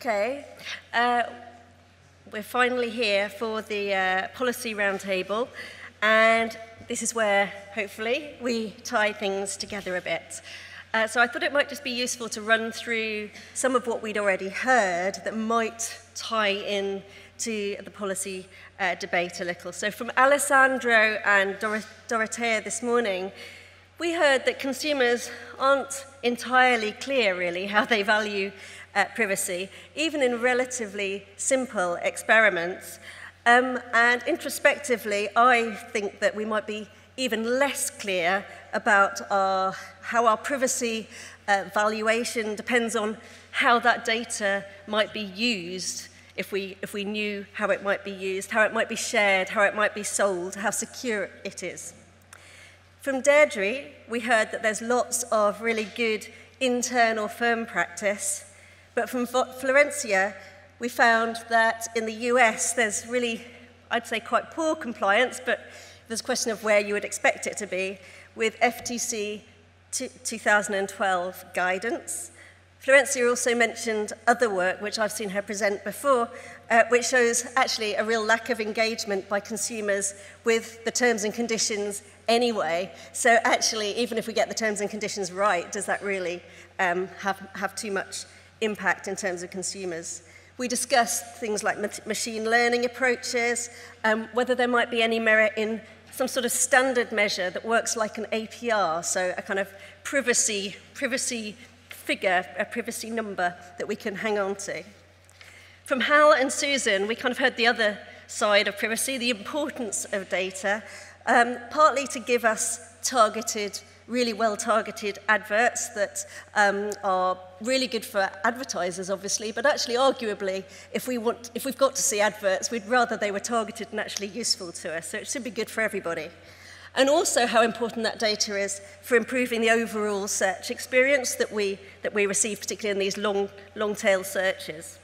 Okay, we're finally here for the policy roundtable, and this is where, hopefully, we tie things together a bit. So I thought it might just be useful to run through some of what we'd already heard that might tie in to the policy debate a little. So from Alessandro and Dorothea this morning, we heard that consumers aren't entirely clear, really, how they value privacy, even in relatively simple experiments. And introspectively, I think that we might be even less clear about how our privacy valuation depends on how that data might be used, if we knew how it might be used, how it might be shared, how it might be sold, how secure it is. From Deirdre, we heard that there's lots of really good internal firm practice, but from Florencia, we found that in the US, there's really, I'd say, quite poor compliance, but there's a question of where you would expect it to be, with FTC 2012 guidance. Florencia also mentioned other work, which I've seen her present before, which shows actually a real lack of engagement by consumers with the terms and conditions anyway. So actually, even if we get the terms and conditions right, does that really have too much impact in terms of consumers? We discussed things like machine learning approaches, whether there might be any merit in some sort of standard measure that works like an APR, so a kind of privacy figure, a privacy number that we can hang on to. From Hal and Susan, we kind of heard the other side of privacy, the importance of data, partly to give us targeted, really well-targeted adverts that are really good for advertisers, obviously, but actually, arguably, if we've got to see adverts, we'd rather they were targeted and actually useful to us, so it should be good for everybody. And also how important that data is for improving the overall search experience that we receive, particularly in these long-tail searches.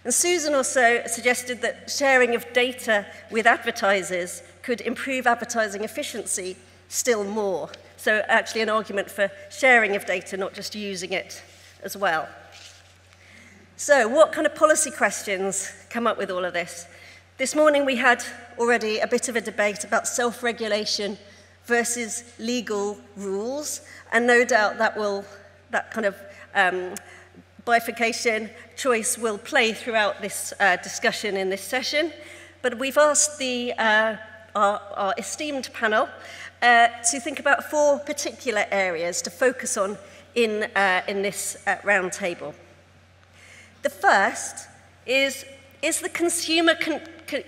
And Susan also suggested that sharing of data with advertisers could improve advertising efficiency still more. So actually an argument for sharing of data, not just using it as well. So what kind of policy questions come up with all of this? This morning we had already a bit of a debate about self-regulation versus legal rules, and no doubt that kind of bifurcation choice will play throughout this discussion in this session. But we've asked our esteemed panel to think about 4 particular areas to focus on in this roundtable. The first is the consumer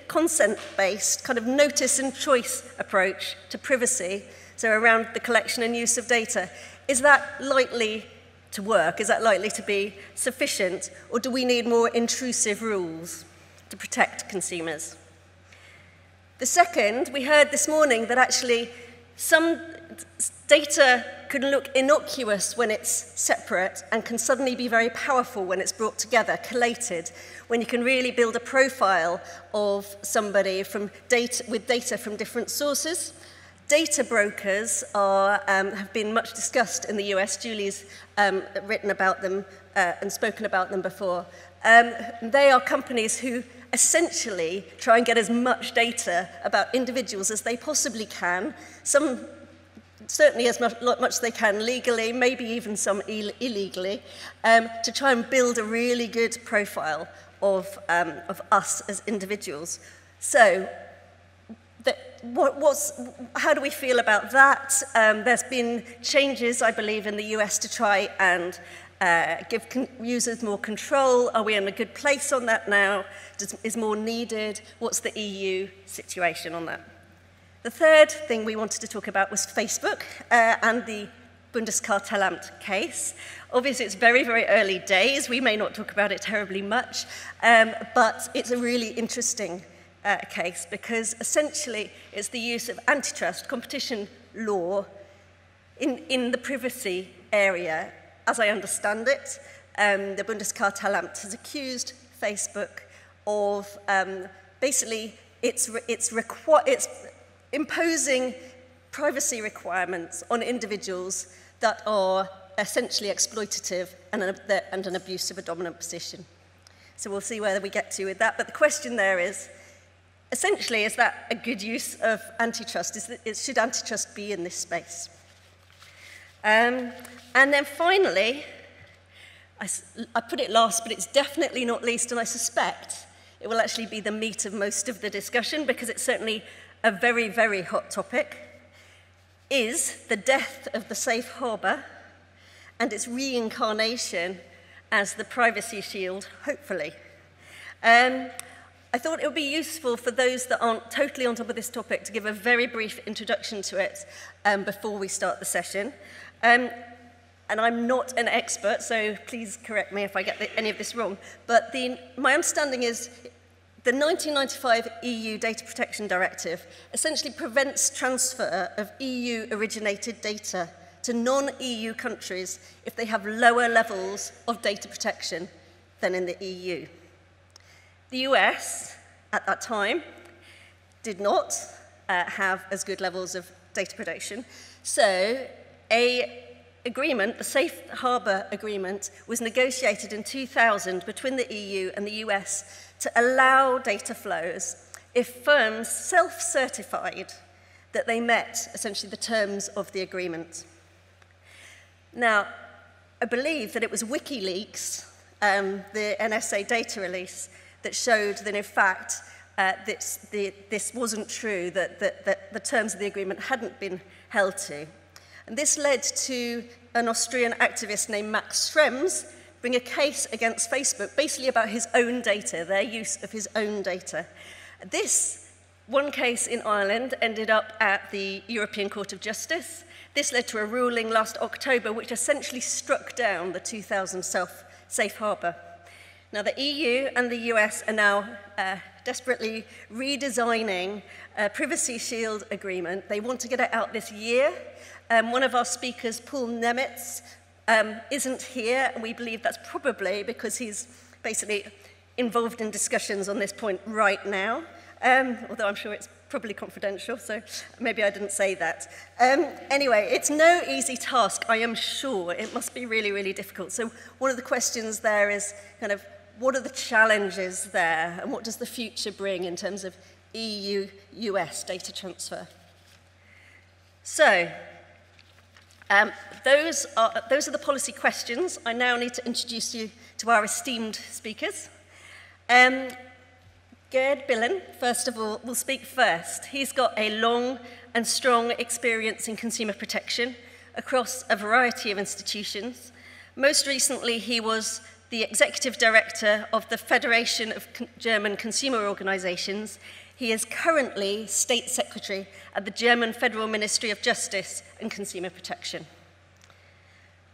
consent-based kind of notice and choice approach to privacy, so around the collection and use of data, is that likely to work? Is that likely to be sufficient? Or do we need more intrusive rules to protect consumers? The second, we heard this morning that actually some data can look innocuous when it's separate and can suddenly be very powerful when it's brought together, collated, when you can really build a profile of somebody with data from different sources. Data brokers have been much discussed in the US. Julie's written about them and spoken about them before. They are companies who essentially try and get as much data about individuals as they possibly can, some certainly as much as they can legally, maybe even some illegally, to try and build a really good profile of us as individuals. So how do we feel about that? There's been changes, I believe, in the US to try and give users more control. Are we in a good place on that now? Is more needed? What's the EU situation on that? The third thing we wanted to talk about was Facebook and the Bundeskartellamt case. Obviously, it's very, very early days. We may not talk about it terribly much, but it's a really interesting case because essentially it's the use of antitrust competition law in the privacy area. As I understand it, the Bundeskartellamt has accused Facebook of basically it's imposing privacy requirements on individuals that are essentially exploitative and an abuse of a dominant position. So we'll see where we get to with that. But the question there is, essentially, is that a good use of antitrust? Should antitrust be in this space? And then finally, I put it last, but it's definitely not least, and I suspect it will actually be the meat of most of the discussion because it's certainly a very, very hot topic, is the death of the safe harbour and its reincarnation as the privacy shield, hopefully. I thought it would be useful for those that aren't totally on top of this topic to give a very brief introduction to it before we start the session. And I'm not an expert, so please correct me if I get any of this wrong. But my understanding is the 1995 EU Data Protection Directive essentially prevents transfer of EU-originated data to non-EU countries if they have lower levels of data protection than in the EU. The US, at that time, did not have as good levels of data protection, so the Safe Harbour Agreement, was negotiated in 2000 between the EU and the US to allow data flows if firms self-certified that they met, essentially, the terms of the agreement. Now, I believe that it was WikiLeaks, the NSA data release, that showed that, in fact, this wasn't true, that the terms of the agreement hadn't been held to. And this led to an Austrian activist named Max Schrems bring a case against Facebook, basically about his own data, their use of his own data. This one case in Ireland ended up at the European Court of Justice. This led to a ruling last October which essentially struck down the 2000 safe harbour. Now, the EU and the US are now desperately redesigning a privacy shield agreement. They want to get it out this year. One of our speakers, Paul Nemitz, isn't here, and we believe that's probably because he's basically involved in discussions on this point right now, although I'm sure it's probably confidential, so maybe I didn't say that. Anyway, it's no easy task, I am sure. It must be really, really difficult. So one of the questions there is kind of, what are the challenges there, and what does the future bring in terms of EU-US data transfer? So, those are the policy questions. I now need to introduce you to our esteemed speakers. Gerd Billen, first of all, will speak first. He's got a long and strong experience in consumer protection across a variety of institutions. Most recently, he was the executive director of the Federation of German Consumer Organizations. He is currently state secretary at the German Federal Ministry of Justice and Consumer Protection.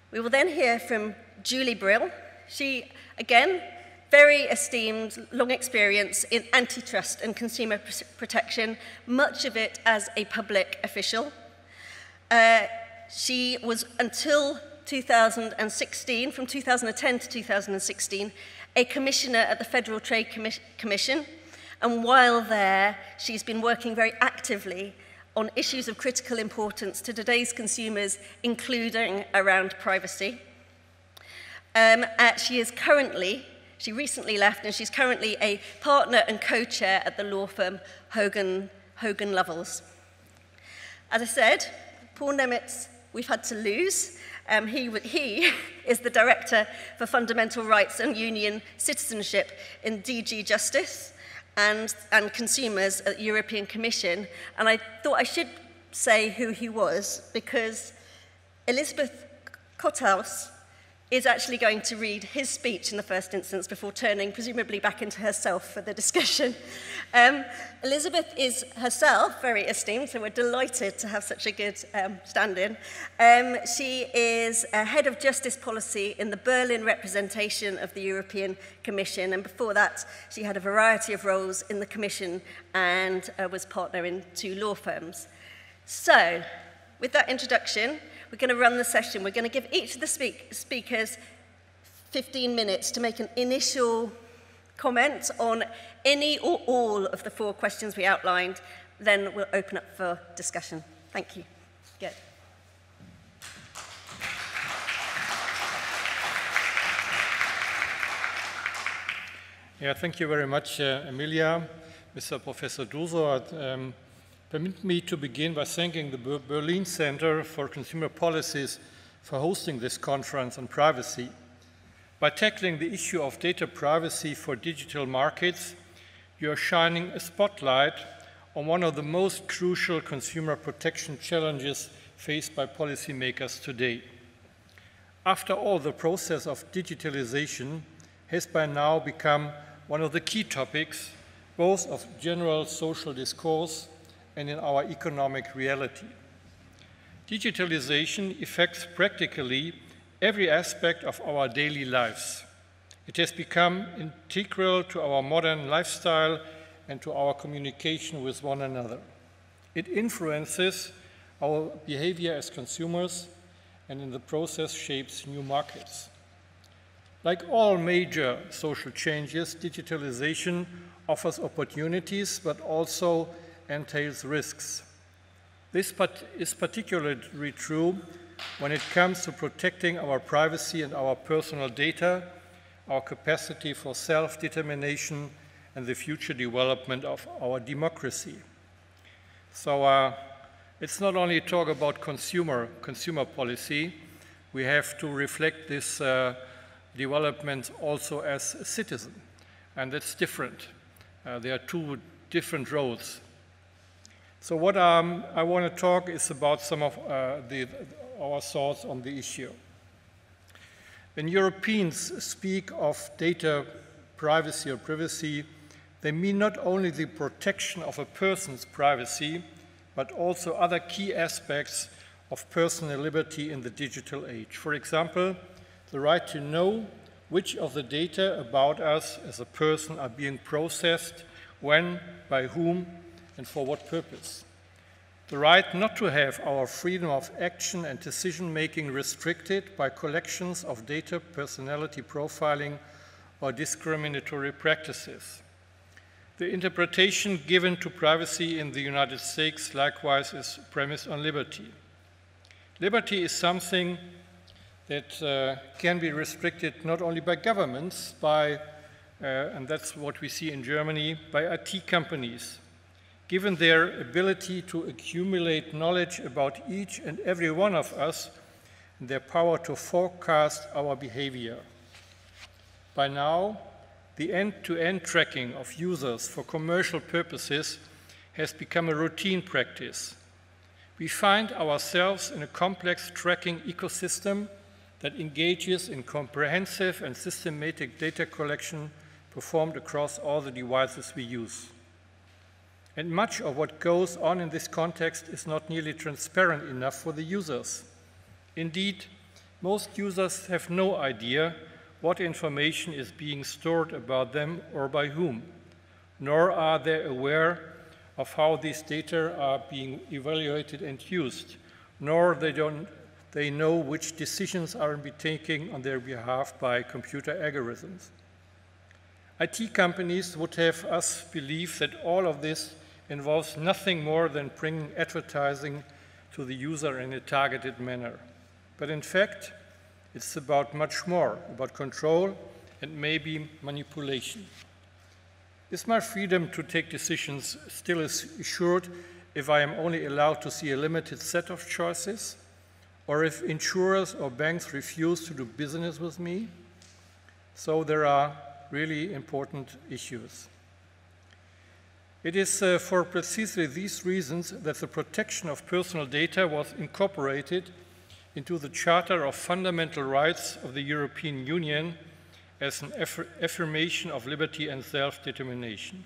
We will then hear from Julie Brill. She, again, very esteemed, long experience in antitrust and consumer protection, much of it as a public official. She was, until 2016, from 2010 to 2016, a commissioner at the Federal Trade Commission, and while there, she's been working very actively on issues of critical importance to today's consumers, including around privacy. She recently left, and she's currently a partner and co-chair at the law firm Hogan Lovells. As I said, Paul Nemitz, we've had to lose. He is the Director for Fundamental Rights and Union Citizenship in DG Justice and Consumers at the European Commission. And I thought I should say who he was, because Elisabeth Kotthaus is actually going to read his speech in the first instance before turning presumably back into herself for the discussion. Elizabeth is herself very esteemed, so we're delighted to have such a good stand-in. She is head of justice policy in the Berlin representation of the European Commission, and before that she had a variety of roles in the Commission and was partner in 2 law firms. So, with that introduction, we're going to run the session. We're going to give each of the speakers 15 minutes to make an initial comment on any or all of the 4 questions we outlined. Then we'll open up for discussion. Thank you. Good. Yeah, thank you very much, Amelia, Mr. Professor Dusor. Permit me to begin by thanking the Berlin Center for Consumer Policies for hosting this conference on privacy. By tackling the issue of data privacy for digital markets, you are shining a spotlight on one of the most crucial consumer protection challenges faced by policymakers today. After all, the process of digitalization has by now become one of the key topics, both of general social discourse and in our economic reality. Digitalization affects practically every aspect of our daily lives. It has become integral to our modern lifestyle and to our communication with one another. It influences our behavior as consumers and in the process shapes new markets. Like all major social changes, digitalization offers opportunities, but also entails risks. This is particularly true when it comes to protecting our privacy and our personal data, our capacity for self-determination, and the future development of our democracy. So it's not only talk about consumer policy, we have to reflect this development also as a citizen, and that's different. There are two different roles. So what I want to talk is about some of our thoughts on the issue. When Europeans speak of data privacy or privacy, they mean not only the protection of a person's privacy, but also other key aspects of personal liberty in the digital age. For example, the right to know which of the data about us as a person are being processed, when, by whom, and for what purpose. The right not to have our freedom of action and decision-making restricted by collections of data, personality profiling, or discriminatory practices. The interpretation given to privacy in the United States likewise is premised on liberty. Liberty is something that can be restricted not only by governments, and that's what we see in Germany, by IT companies. Given their ability to accumulate knowledge about each and every one of us, and their power to forecast our behavior. By now, the end-to-end tracking of users for commercial purposes has become a routine practice. We find ourselves in a complex tracking ecosystem that engages in comprehensive and systematic data collection performed across all the devices we use. And much of what goes on in this context is not nearly transparent enough for the users. Indeed, most users have no idea what information is being stored about them or by whom, nor are they aware of how these data are being evaluated and used, nor they know which decisions are being taken on their behalf by computer algorithms. IT companies would have us believe that all of this involves nothing more than bringing advertising to the user in a targeted manner. But in fact, it's about much more, about control and maybe manipulation. Is my freedom to take decisions still assured if I am only allowed to see a limited set of choices? Or if insurers or banks refuse to do business with me? So there are really important issues. It is for precisely these reasons that the protection of personal data was incorporated into the Charter of Fundamental Rights of the European Union as an affirmation of liberty and self-determination.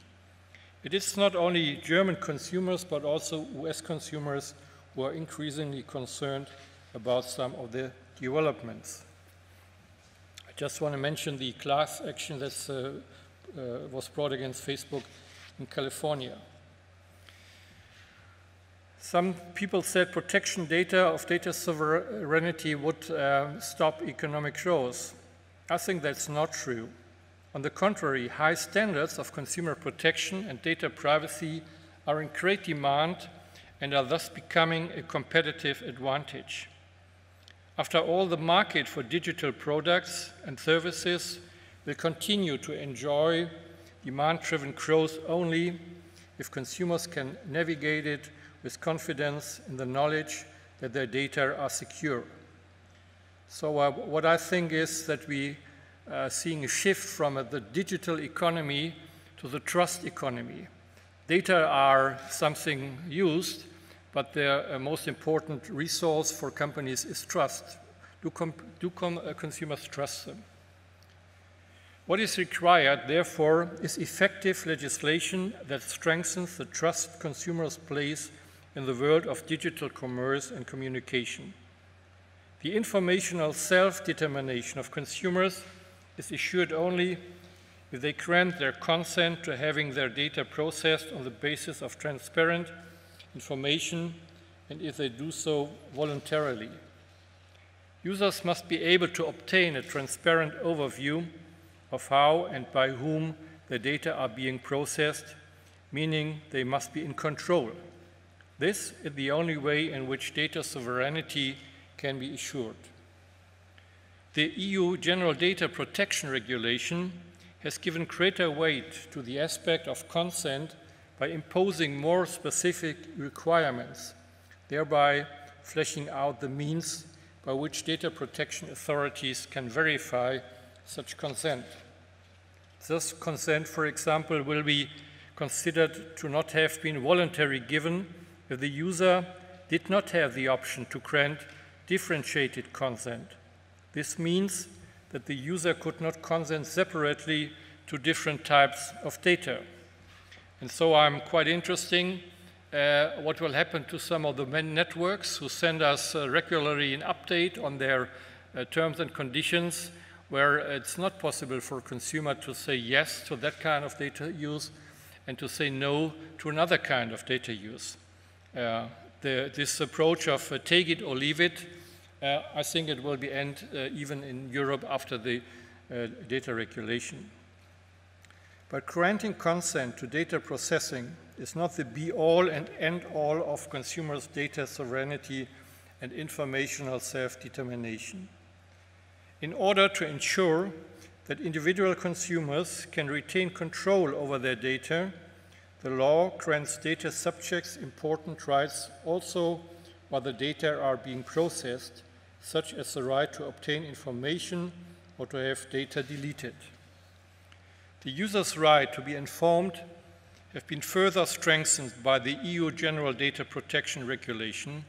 It is not only German consumers, but also US consumers who are increasingly concerned about some of the developments. I just want to mention the class action that was brought against Facebook in California. Some people said protection of data sovereignty would stop economic growth. I think that's not true. On the contrary, high standards of consumer protection and data privacy are in great demand and are thus becoming a competitive advantage. After all, the market for digital products and services will continue to enjoy demand-driven growth only if consumers can navigate it with confidence in the knowledge that their data are secure. So what I think is that we are seeing a shift from the digital economy to the trust economy. Data are something used, but the most important resource for companies is trust. Do consumers trust them? What is required, therefore, is effective legislation that strengthens the trust consumers place in the world of digital commerce and communication. The informational self-determination of consumers is assured only if they grant their consent to having their data processed on the basis of transparent information and if they do so voluntarily. Users must be able to obtain a transparent overview of how and by whom their data are being processed, meaning they must be in control. This is the only way in which data sovereignty can be assured. The EU General Data Protection Regulation has given greater weight to the aspect of consent by imposing more specific requirements, thereby fleshing out the means by which data protection authorities can verify such consent. This consent, for example, will be considered to not have been voluntarily given if the user did not have the option to grant differentiated consent. This means that the user could not consent separately to different types of data. And so I'm quite interested what will happen to some of the networks who send us regularly an update on their terms and conditions, where it's not possible for a consumer to say yes to that kind of data use and to say no to another kind of data use. This approach of take it or leave it, I think it will be end even in Europe after the data regulation. But granting consent to data processing is not the be-all and end-all of consumers' data sovereignty and informational self-determination. In order to ensure that individual consumers can retain control over their data, the law grants data subjects important rights also while the data are being processed, such as the right to obtain information or to have data deleted. The user's right to be informed have been further strengthened by the EU General Data Protection Regulation,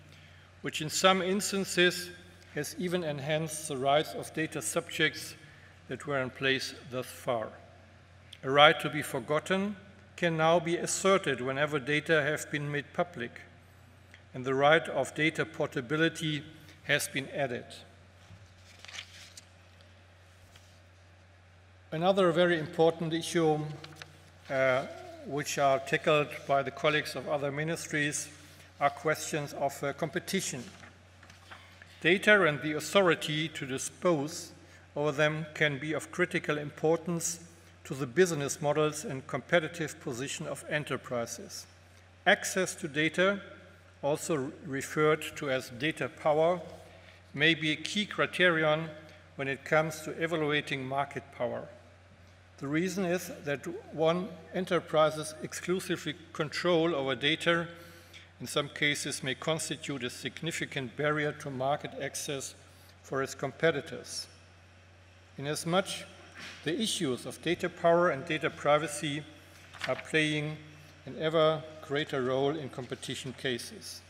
which in some instances has even enhanced the rights of data subjects that were in place thus far. A right to be forgotten can now be asserted whenever data have been made public, and the right of data portability has been added. Another very important issue which are tackled by the colleagues of other ministries are questions of competition. Data and the authority to dispose over them can be of critical importance to the business models and competitive position of enterprises. Access to data, also referred to as data power, may be a key criterion when it comes to evaluating market power. The reason is that one enterprise's exclusively control over data in some cases may constitute a significant barrier to market access for its competitors. Inasmuch, the issues of data power and data privacy are playing an ever greater role in competition cases.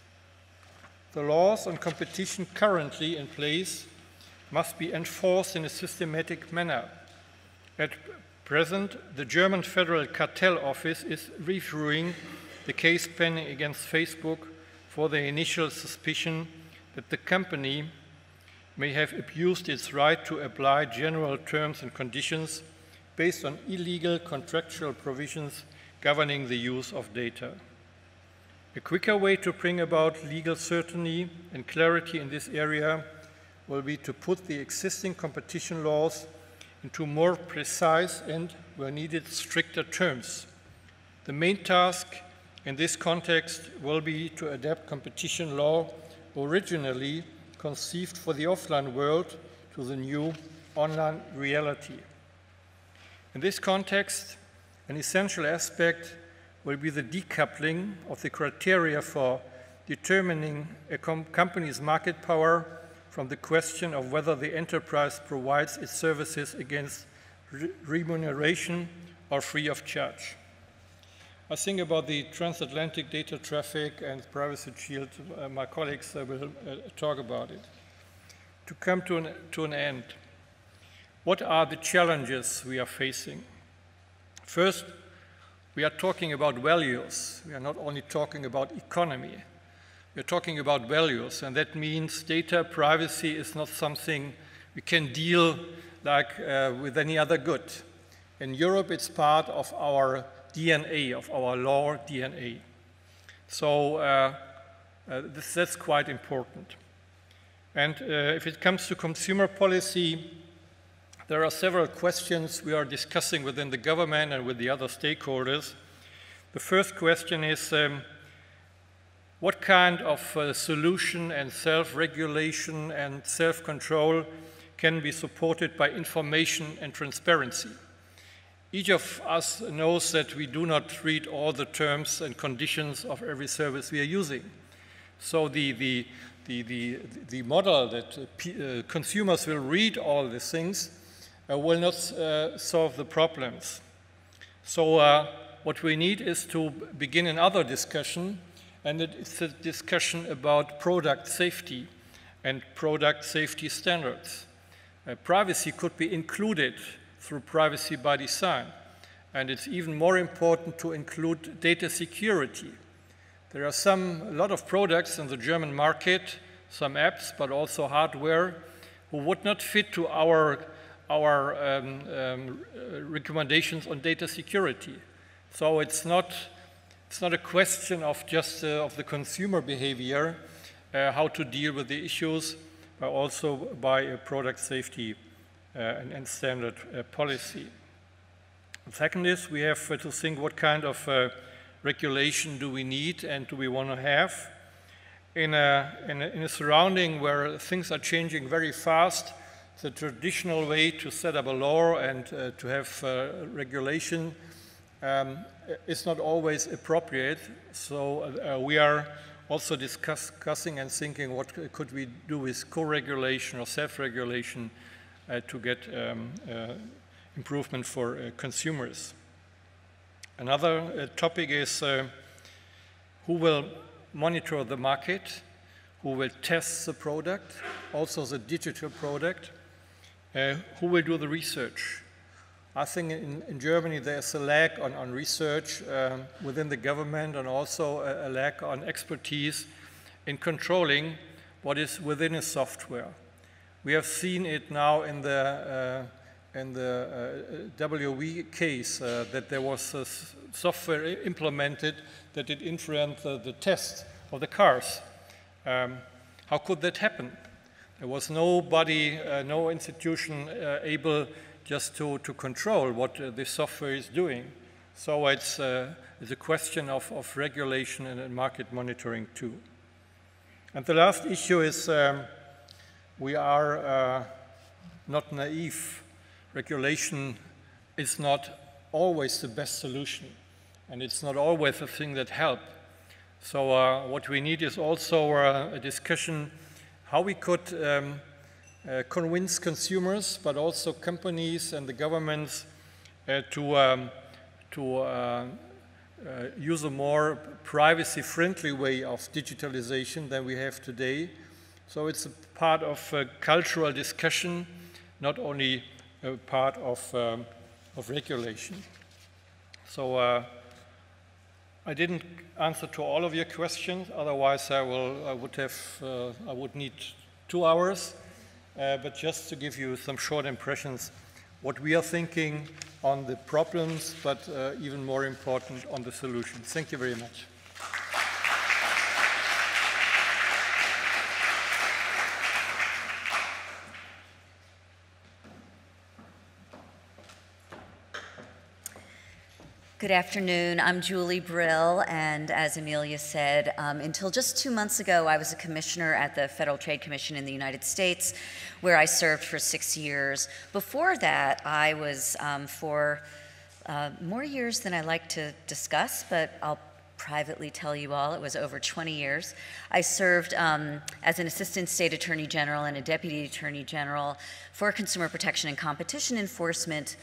The laws on competition currently in place must be enforced in a systematic manner. At present, the German Federal Cartel Office is reviewing the case pending against Facebook for the initial suspicion that the company may have abused its right to apply general terms and conditions based on illegal contractual provisions governing the use of data. A quicker way to bring about legal certainty and clarity in this area will be to put the existing competition laws into more precise and, where needed, stricter terms. The main task in this context will be to adapt competition law originally conceived for the offline world to the new online reality. In this context, an essential aspect will be the decoupling of the criteria for determining a company's market power from the question of whether the enterprise provides its services against remuneration or free of charge. I think about the transatlantic data traffic and privacy shield. My colleagues will talk about it. To come to an end, what are the challenges we are facing? First, we are talking about values. We are not only talking about economy. We are talking about values, and that means data privacy is not something we can deal like with any other good. In Europe, it's part of our DNA, of our law DNA. So that's quite important. And if it comes to consumer policy, there are several questions we are discussing within the government and with the other stakeholders. The first question is, what kind of solution and self-regulation and self-control can be supported by information and transparency? Each of us knows that we do not read all the terms and conditions of every service we are using. So the model that consumers will read all these things will not solve the problems. So what we need is to begin another discussion, and it's a discussion about product safety and product safety standards. Privacy could be included through privacy by design, and it's even more important to include data security. There are a lot of products in the German market, some apps, but also hardware, who would not fit to our recommendations on data security. So it's not a question of just of the consumer behavior, how to deal with the issues, but also by a product safety and standard policy. The second is we have to think what kind of regulation do we need and do we want to have. In a surrounding where things are changing very fast, the traditional way to set up a law and to have regulation is not always appropriate. So we are also discussing and thinking what could we do with co-regulation or self-regulation to get improvement for consumers. Another topic is who will monitor the market, who will test the product, also the digital product, who will do the research. I think in Germany there's a lack on research within the government, and also a lack on expertise in controlling what is within a software. We have seen it now in the WV case that there was a software implemented that did influence the test of the cars. How could that happen? There was nobody, no institution able just to control what the software is doing. So it's a question of regulation and market monitoring too. And the last issue is we are not naive. Regulation is not always the best solution, and it's not always a thing that helps. So what we need is also a discussion how we could convince consumers, but also companies and the governments to use a more privacy-friendly way of digitalization than we have today. So it's a part of a cultural discussion, not only a part of regulation. So I didn't answer to all of your questions, otherwise I would need 2 hours. But just to give you some short impressions, what we are thinking on the problems, but even more important, on the solutions. Thank you very much. Good afternoon. I'm Julie Brill, and as Amelia said, until just 2 months ago, I was a commissioner at the Federal Trade Commission in the United States, where I served for 6 years. Before that, I was for more years than I like to discuss, but I'll privately tell you all, it was over 20 years. I served as an assistant state attorney general and a deputy attorney general for consumer protection and competition enforcement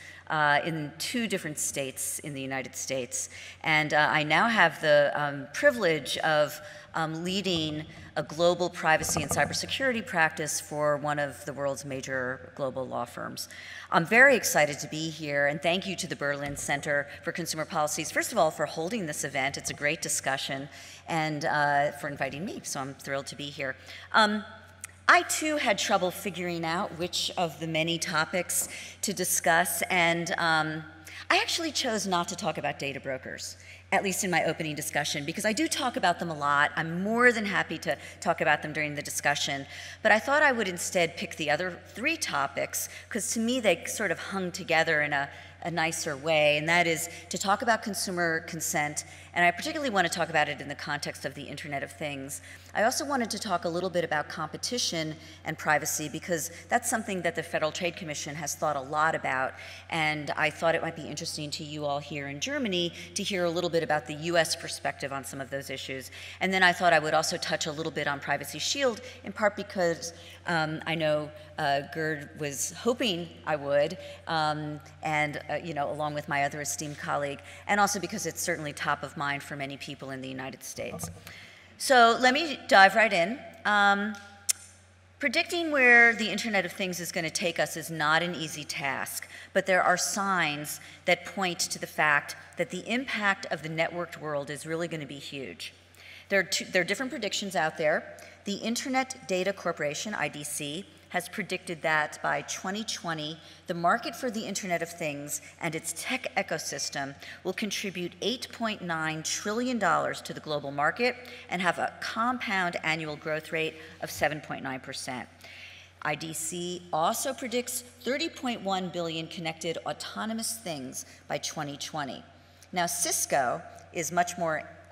in 2 different states in the United States. And I now have the privilege of leading a global privacy and cybersecurity practice for one of the world's major global law firms. I'm very excited to be here, and thank you to the Berlin Center for Consumer Policies, first of all, for holding this event. It's a great discussion, and for inviting me, so I'm thrilled to be here. I too had trouble figuring out which of the many topics to discuss, and I actually chose not to talk about data brokers, at least in my opening discussion, because I do talk about them a lot. I'm more than happy to talk about them during the discussion, but I thought I would instead pick the other 3 topics, because to me they sort of hung together in a nicer way, and that is to talk about consumer consent, and I particularly want to talk about it in the context of the Internet of Things. I also wanted to talk a little bit about competition and privacy, because that's something that the Federal Trade Commission has thought a lot about, and I thought it might be interesting to you all here in Germany to hear a little bit about the US perspective on some of those issues. And then I thought I would also touch a little bit on Privacy Shield, in part because I know Gerd was hoping I would, you know, along with my other esteemed colleague, and also because it's certainly top of mind for many people in the United States. So let me dive right in. Predicting where the Internet of Things is going to take us is not an easy task, but there are signs that point to the fact that the impact of the networked world is really going to be huge. There are different predictions out there. The Internet Data Corporation, IDC, has predicted that by 2020, the market for the Internet of Things and its tech ecosystem will contribute $8.9 trillion to the global market and have a compound annual growth rate of 7.9%. IDC also predicts 30.1 billion connected autonomous things by 2020. Now, Cisco is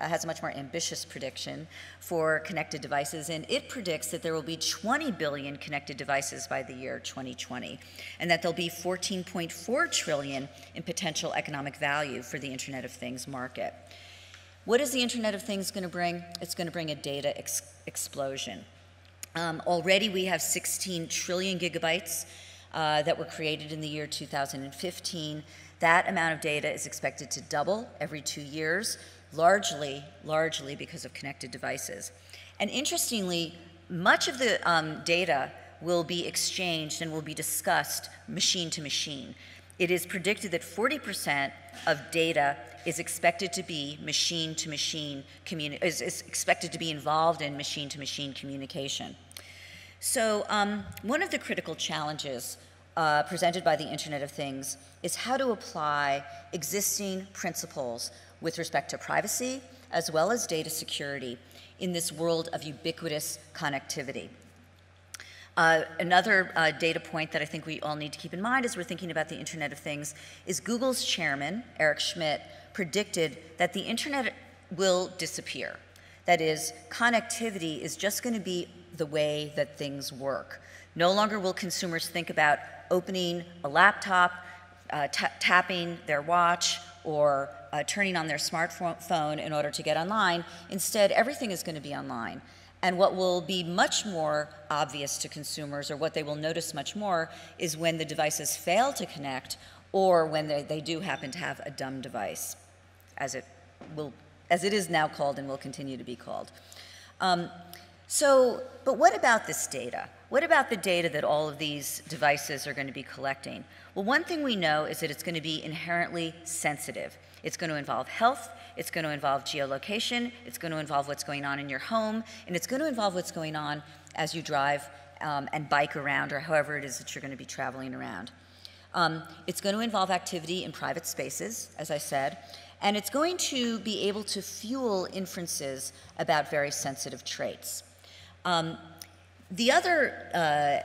has a much more ambitious prediction for connected devices, and it predicts that there will be 20 billion connected devices by the year 2020, and that there'll be 14.4 trillion in potential economic value for the Internet of Things market. What is the Internet of Things going to bring? It's going to bring a data explosion. Already we have 16 trillion gigabytes that were created in the year 2015. That amount of data is expected to double every 2 years, largely because of connected devices. And interestingly, much of the data will be exchanged and will be discussed machine to machine. It is predicted that 40% of data is expected to be machine to machine is expected to be involved in machine to machine communication. So one of the critical challenges presented by the Internet of Things is how to apply existing principles with respect to privacy as well as data security in this world of ubiquitous connectivity. Another data point that I think we all need to keep in mind as we're thinking about the Internet of Things is Google's chairman, Eric Schmidt, predicted that the Internet will disappear. That is, connectivity is just going to be the way that things work. No longer will consumers think about opening a laptop, tapping their watch, or turning on their smartphone in order to get online. Instead, everything is going to be online. And what will be much more obvious to consumers, or what they will notice much more, is when the devices fail to connect, or when they do happen to have a dumb device, as it is now called and will continue to be called. But what about this data? What about the data that all of these devices are going to be collecting? Well, one thing we know is that it's going to be inherently sensitive. It's going to involve health, it's going to involve geolocation, it's going to involve what's going on in your home, and it's going to involve what's going on as you drive and bike around, or however it is that you're going to be traveling around. It's going to involve activity in private spaces, as I said, and it's going to be able to fuel inferences about very sensitive traits. The other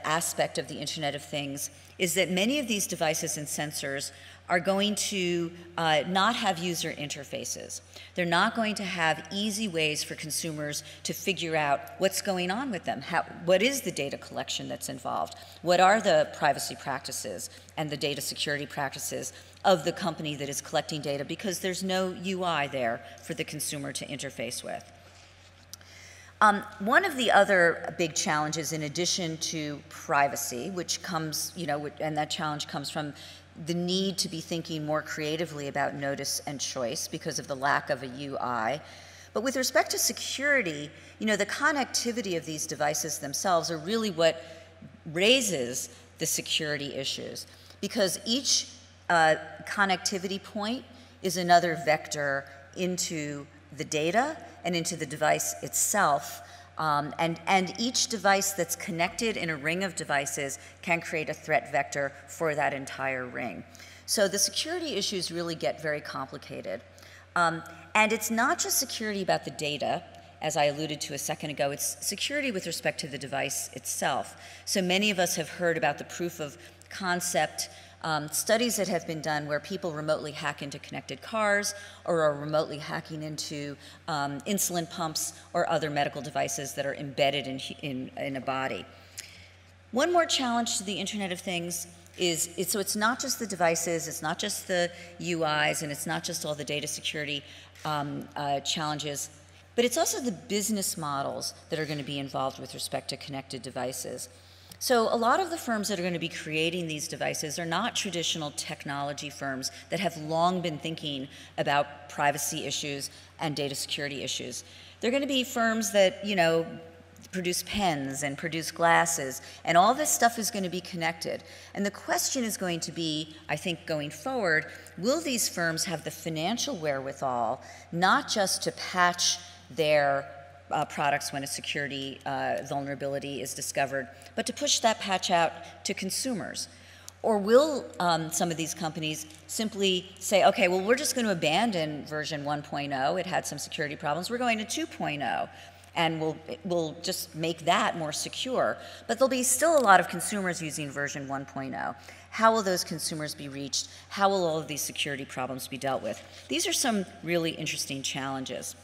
aspect of the Internet of Things is that many of these devices and sensors are going to not have user interfaces. They're not going to have easy ways for consumers to figure out what's going on with them. What is the data collection that's involved? What are the privacy practices and the data security practices of the company that is collecting data, because there's no UI there for the consumer to interface with. One of the other big challenges, in addition to privacy, which comes, and that challenge comes from the need to be thinking more creatively about notice and choice because of the lack of a UI. But with respect to security, the connectivity of these devices themselves are really what raises the security issues, because each connectivity point is another vector into the data and into the device itself. And each device that's connected in a ring of devices can create a threat vector for that entire ring. So the security issues really get very complicated. And it's not just security about the data, as I alluded to a second ago, it's security with respect to the device itself. So many of us have heard about the proof of concept studies that have been done where people remotely hack into connected cars or are remotely hacking into insulin pumps or other medical devices that are embedded in a body. One more challenge to the Internet of Things is, so it's not just the devices, it's not just the UIs, and it's not just all the data security challenges, but it's also the business models that are going to be involved with respect to connected devices. So a lot of the firms that are going to be creating these devices are not traditional technology firms that have long been thinking about privacy issues and data security issues. They're going to be firms that, produce pens and produce glasses, and all this stuff is going to be connected. And the question is going to be, I think, going forward, will these firms have the financial wherewithal not just to patch their products when a security vulnerability is discovered, but to push that patch out to consumers? Or will some of these companies simply say, okay, well, we're just going to abandon version 1.0, it had some security problems, we're going to 2.0, and we'll just make that more secure. But there'll be still a lot of consumers using version 1.0. How will those consumers be reached? How will all of these security problems be dealt with? These are some really interesting challenges.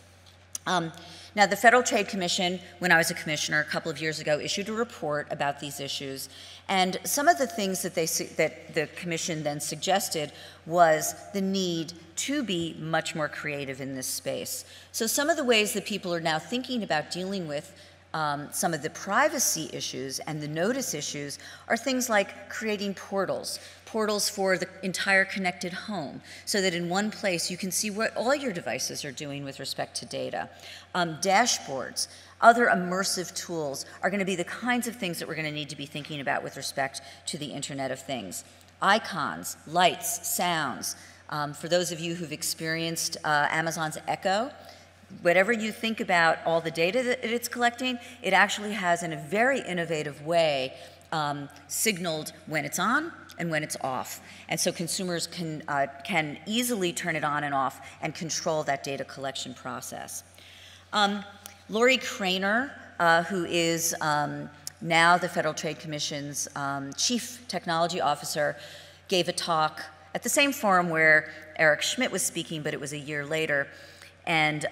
Now, the Federal Trade Commission, when I was a commissioner a couple of years ago, issued a report about these issues. And some of the things that the commission then suggested was the need to be much more creative in this space. So some of the ways that people are now thinking about dealing with some of the privacy issues and the notice issues are things like creating portals for the entire connected home, so that in one place you can see what all your devices are doing with respect to data. Dashboards, other immersive tools are going to be the kinds of things that we're going to need to be thinking about with respect to the Internet of Things. Icons, lights, sounds. For those of you who've experienced Amazon's Echo, whatever you think about all the data that it's collecting, it actually has, in a very innovative way, signaled when it's on and when it's off. And so consumers can easily turn it on and off and control that data collection process. Lori Craner, who is now the Federal Trade Commission's Chief Technology Officer, gave a talk at the same forum where Eric Schmidt was speaking, but it was a year later. And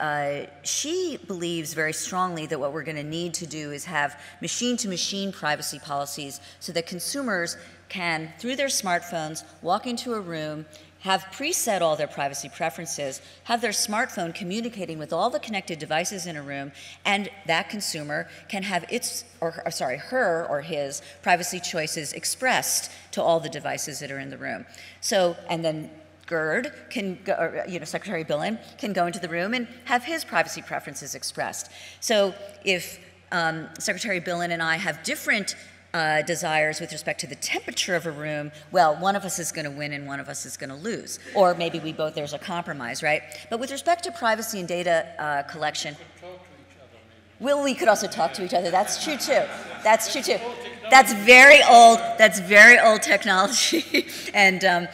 she believes very strongly that what we're going to need to do is have machine-to-machine privacy policies so that consumers can, through their smartphones, walk into a room, have preset all their privacy preferences, have their smartphone communicating with all the connected devices in a room, and that consumer can have her or his privacy choices expressed to all the devices that are in the room. So, and then Gerd can go, or, Secretary Billen can go into the room and have his privacy preferences expressed. So if Secretary Billen and I have different desires with respect to the temperature of a room, well, one of us is going to win and one of us is going to lose. Or maybe there's a compromise, right? But with respect to privacy and data collection, well, we could also talk to each other. That's true too. That's true too. That's very old technology. And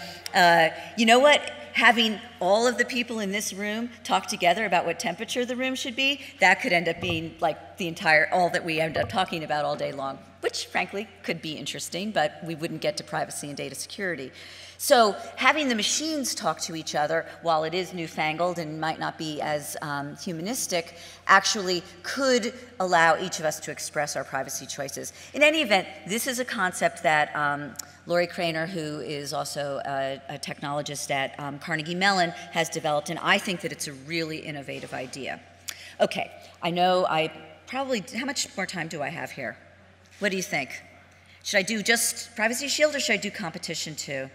you know what? Having all of the people in this room talk together about what temperature the room should be, that could end up being like all that we end up talking about all day long, which frankly could be interesting, but we wouldn't get to privacy and data security. So having the machines talk to each other, while it is newfangled and might not be as humanistic, actually could allow each of us to express our privacy choices. In any event, this is a concept that Lori Craner, who is also a technologist at Carnegie Mellon, has developed, and I think that it's a really innovative idea. Okay, I know how much more time do I have here? What do you think? Should I do just Privacy Shield or should I do competition too?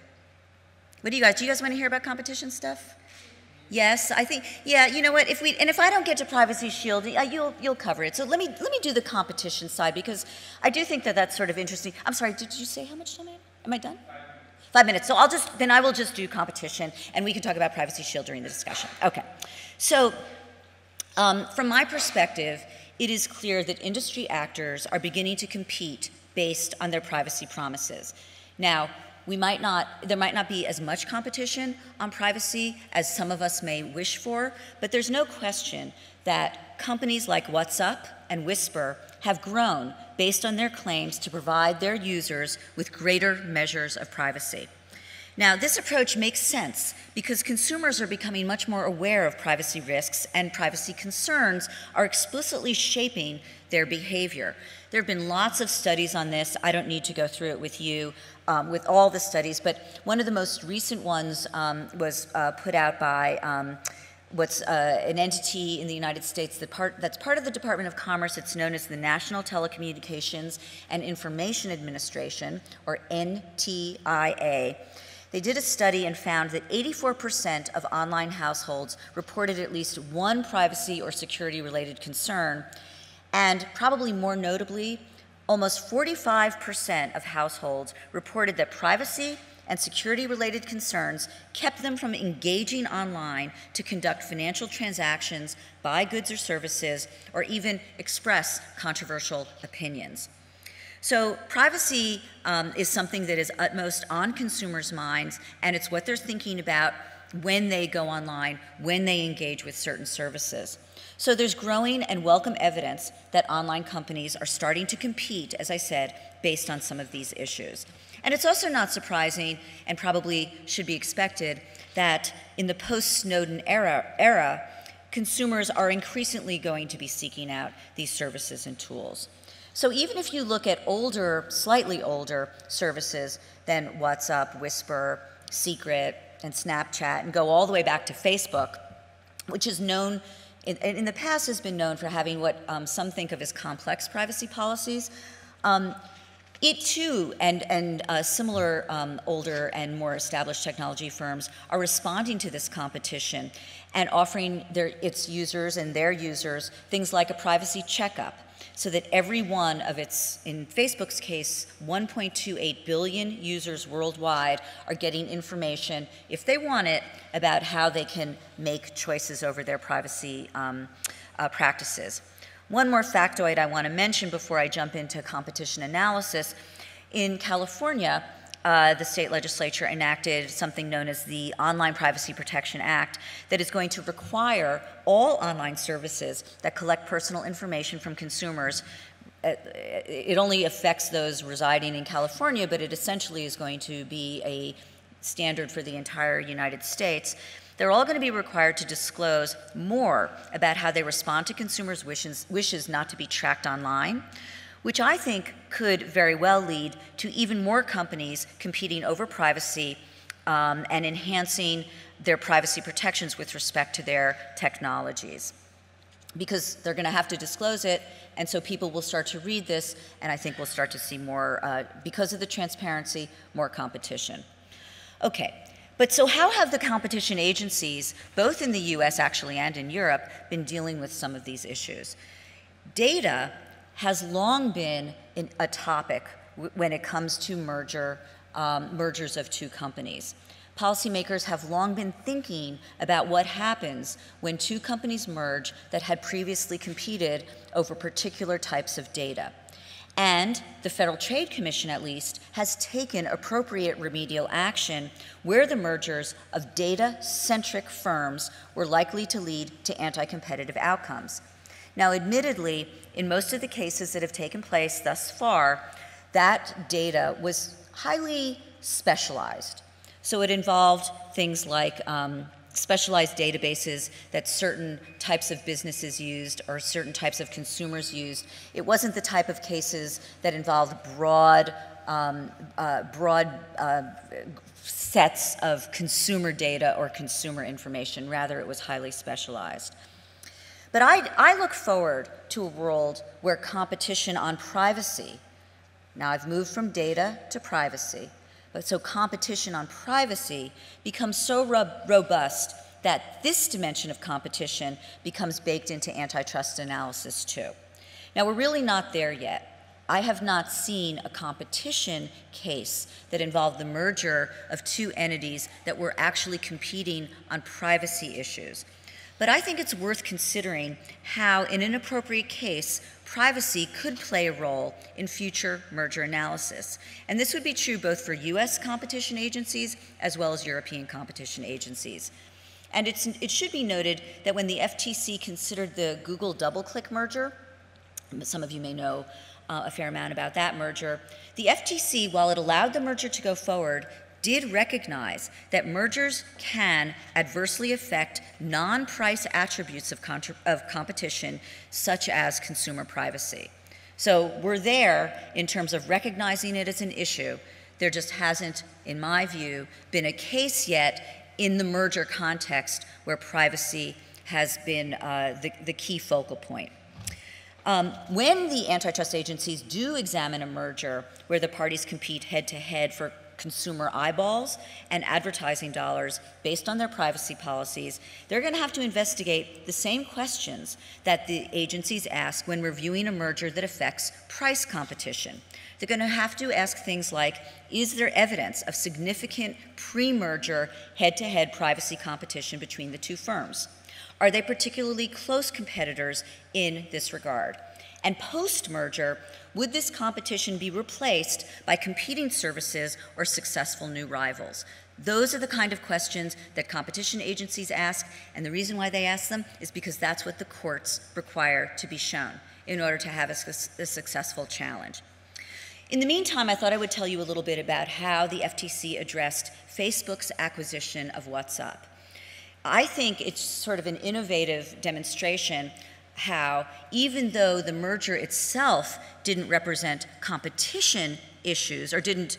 What do you guys want to hear about competition stuff? Yes, I think, yeah, you know what, if I don't get to Privacy Shield, you'll cover it. So let me do the competition side, because I do think that that's sort of interesting. I'm sorry, did you say how much time I have? Am I done? 5 minutes. So I will just do competition, and we can talk about Privacy Shield during the discussion. Okay. So from my perspective, it is clear that industry actors are beginning to compete based on their privacy promises. Now, there might not be as much competition on privacy as some of us may wish for, but there's no question that companies like WhatsApp and Whisper have grown based on their claims to provide their users with greater measures of privacy. Now, this approach makes sense because consumers are becoming much more aware of privacy risks, and privacy concerns are explicitly shaping their behavior. There have been lots of studies on this. I don't need to go through it with you, with all the studies, but one of the most recent ones was put out by an entity in the United States that's part of the Department of Commerce. It's known as the National Telecommunications and Information Administration, or NTIA. They did a study and found that 84% of online households reported at least one privacy or security-related concern, and probably more notably, almost 45% of households reported that privacy and security-related concerns kept them from engaging online to conduct financial transactions, buy goods or services, or even express controversial opinions. So privacy is something that is utmost on consumers' minds, and it's what they're thinking about when they go online, when they engage with certain services. So there's growing and welcome evidence that online companies are starting to compete, as I said, based on some of these issues. And it's also not surprising, and probably should be expected, that in the post-Snowden era, consumers are increasingly going to be seeking out these services and tools. So even if you look at slightly older services than WhatsApp, Whisper, Secret, and Snapchat, and go all the way back to Facebook, which is known, in the past has been known for having what some think of as complex privacy policies, it too, and similar older and more established technology firms are responding to this competition and offering its users and their users things like a privacy checkup, so that every one of its, in Facebook's case, 1.28 billion users worldwide are getting information, if they want it, about how they can make choices over their privacy practices. One more factoid I want to mention before I jump into competition analysis. In California, the state legislature enacted something known as the Online Privacy Protection Act that is going to require all online services that collect personal information from consumers. It only affects those residing in California, but it essentially is going to be a standard for the entire United States. They're all going to be required to disclose more about how they respond to consumers' wishes not to be tracked online, which I think could very well lead to even more companies competing over privacy and enhancing their privacy protections with respect to their technologies. Because they're going to have to disclose it, and so people will start to read this, and I think we'll start to see more, because of the transparency, more competition. Okay. But so how have the competition agencies, both in the US actually and in Europe, been dealing with some of these issues? Data has long been a topic when it comes to mergers of two companies. Policymakers have long been thinking about what happens when two companies merge that had previously competed over particular types of data. And the Federal Trade Commission, at least, has taken appropriate remedial action where the mergers of data-centric firms were likely to lead to anti-competitive outcomes. Now, admittedly, in most of the cases that have taken place thus far, that data was highly specialized. So it involved things like specialized databases that certain types of businesses used or certain types of consumers used. It wasn't the type of cases that involved broad sets of consumer data or consumer information. Rather, it was highly specialized. But I look forward to a world where competition on privacy, now I've moved from data to privacy, but so competition on privacy becomes so robust that this dimension of competition becomes baked into antitrust analysis too. Now, we're really not there yet. I have not seen a competition case that involved the merger of two entities that were actually competing on privacy issues. But I think it's worth considering how, in an appropriate case, privacy could play a role in future merger analysis. And this would be true both for US competition agencies as well as European competition agencies. And it should be noted that when the FTC considered the Google DoubleClick merger, some of you may know a fair amount about that merger, the FTC, while it allowed the merger to go forward, did recognize that mergers can adversely affect non-price attributes of competition, such as consumer privacy. So we're there in terms of recognizing it as an issue. There just hasn't, in my view, been a case yet in the merger context where privacy has been the key focal point. When the antitrust agencies do examine a merger where the parties compete head-to-head for consumer eyeballs and advertising dollars based on their privacy policies, they're going to have to investigate the same questions that the agencies ask when reviewing a merger that affects price competition. They're going to have to ask things like, is there evidence of significant pre-merger head-to-head privacy competition between the two firms? Are they particularly close competitors in this regard? And post-merger, would this competition be replaced by competing services or successful new rivals? Those are the kind of questions that competition agencies ask, and the reason why they ask them is because that's what the courts require to be shown in order to have a successful challenge. In the meantime, I thought I would tell you a little bit about how the FTC addressed Facebook's acquisition of WhatsApp. I think it's sort of an innovative demonstration how, even though the merger itself didn't represent competition issues or didn't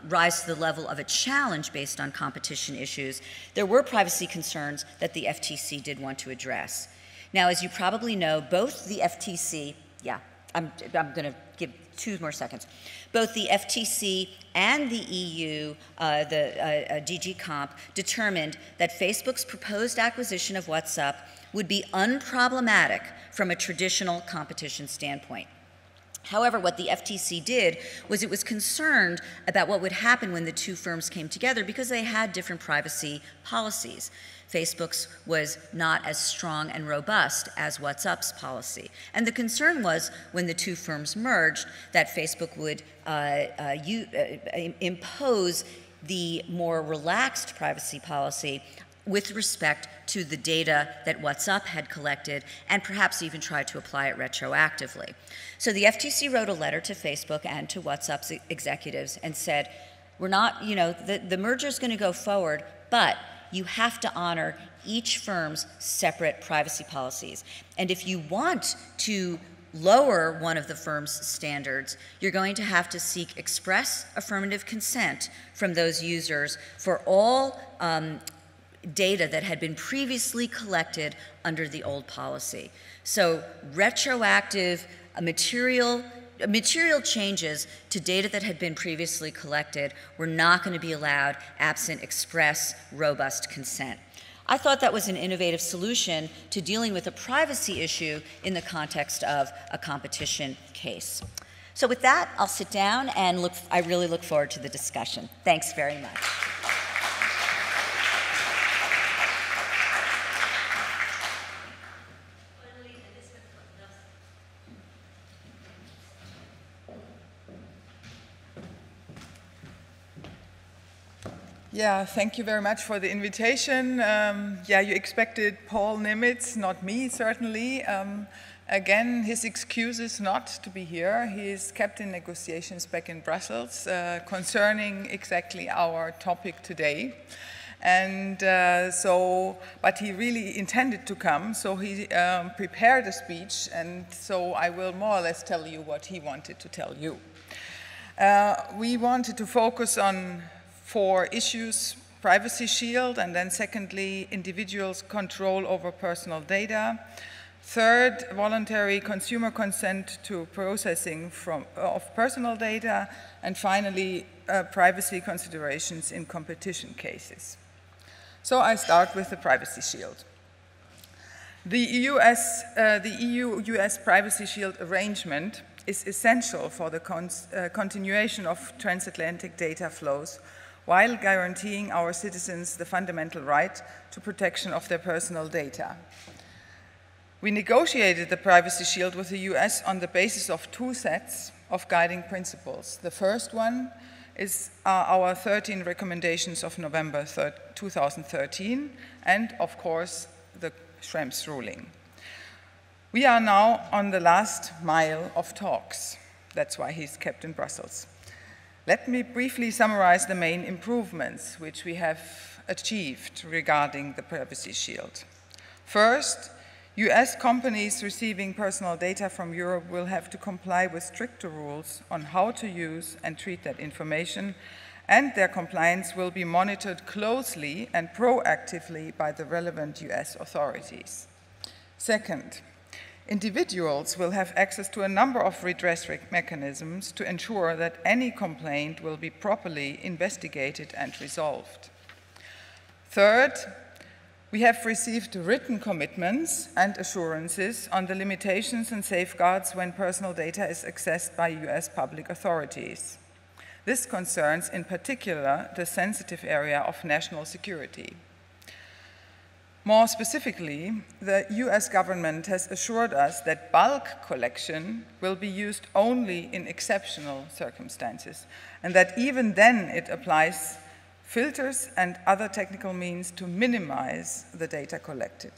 rise to the level of a challenge based on competition issues, there were privacy concerns that the FTC did want to address. Now, as you probably know, both the FTC, I'm going to give 2 more seconds. Both the FTC and the EU, DG Comp, determined that Facebook's proposed acquisition of WhatsApp would be unproblematic from a traditional competition standpoint. However, what the FTC did was it was concerned about what would happen when the two firms came together because they had different privacy policies. Facebook's was not as strong and robust as WhatsApp's policy. And the concern was when the two firms merged that Facebook would impose the more relaxed privacy policy with respect to the data that WhatsApp had collected and perhaps even try to apply it retroactively. So the FTC wrote a letter to Facebook and to WhatsApp's executives and said, we're not, the merger's going to go forward, but you have to honor each firm's separate privacy policies. And if you want to lower one of the firm's standards, you're going to have to seek express affirmative consent from those users for all data that had been previously collected under the old policy. So retroactive material changes to data that had been previously collected were not going to be allowed absent express, robust consent. I thought that was an innovative solution to dealing with a privacy issue in the context of a competition case. So with that, I'll sit down and I really look forward to the discussion. Thanks very much. Yeah, thank you very much for the invitation. Yeah, you expected Paul Nimitz, not me, certainly. Again, his excuse is not to be here. He is kept in negotiations back in Brussels concerning exactly our topic today. And but he really intended to come, so he prepared a speech, and so I will more or less tell you what he wanted to tell you. We wanted to focus on 4 issues: privacy shield, and then secondly, individuals' control over personal data. Third, voluntary consumer consent to processing of personal data. And finally, privacy considerations in competition cases. So I start with the privacy shield. The EU-US privacy shield arrangement is essential for the continuation of transatlantic data flows while guaranteeing our citizens the fundamental right to protection of their personal data. We negotiated the privacy shield with the US on the basis of 2 sets of guiding principles. The first one is our 13 recommendations of November 2013, and of course, the Schrems ruling. We are now on the last mile of talks. That's why he's kept in Brussels. Let me briefly summarize the main improvements which we have achieved regarding the privacy shield. First, US companies receiving personal data from Europe will have to comply with stricter rules on how to use and treat that information, and their compliance will be monitored closely and proactively by the relevant US authorities. Second, individuals will have access to a number of redress mechanisms to ensure that any complaint will be properly investigated and resolved. Third, we have received written commitments and assurances on the limitations and safeguards when personal data is accessed by US public authorities. This concerns in particular the sensitive area of national security. More specifically, the US government has assured us that bulk collection will be used only in exceptional circumstances, and that even then it applies filters and other technical means to minimize the data collected.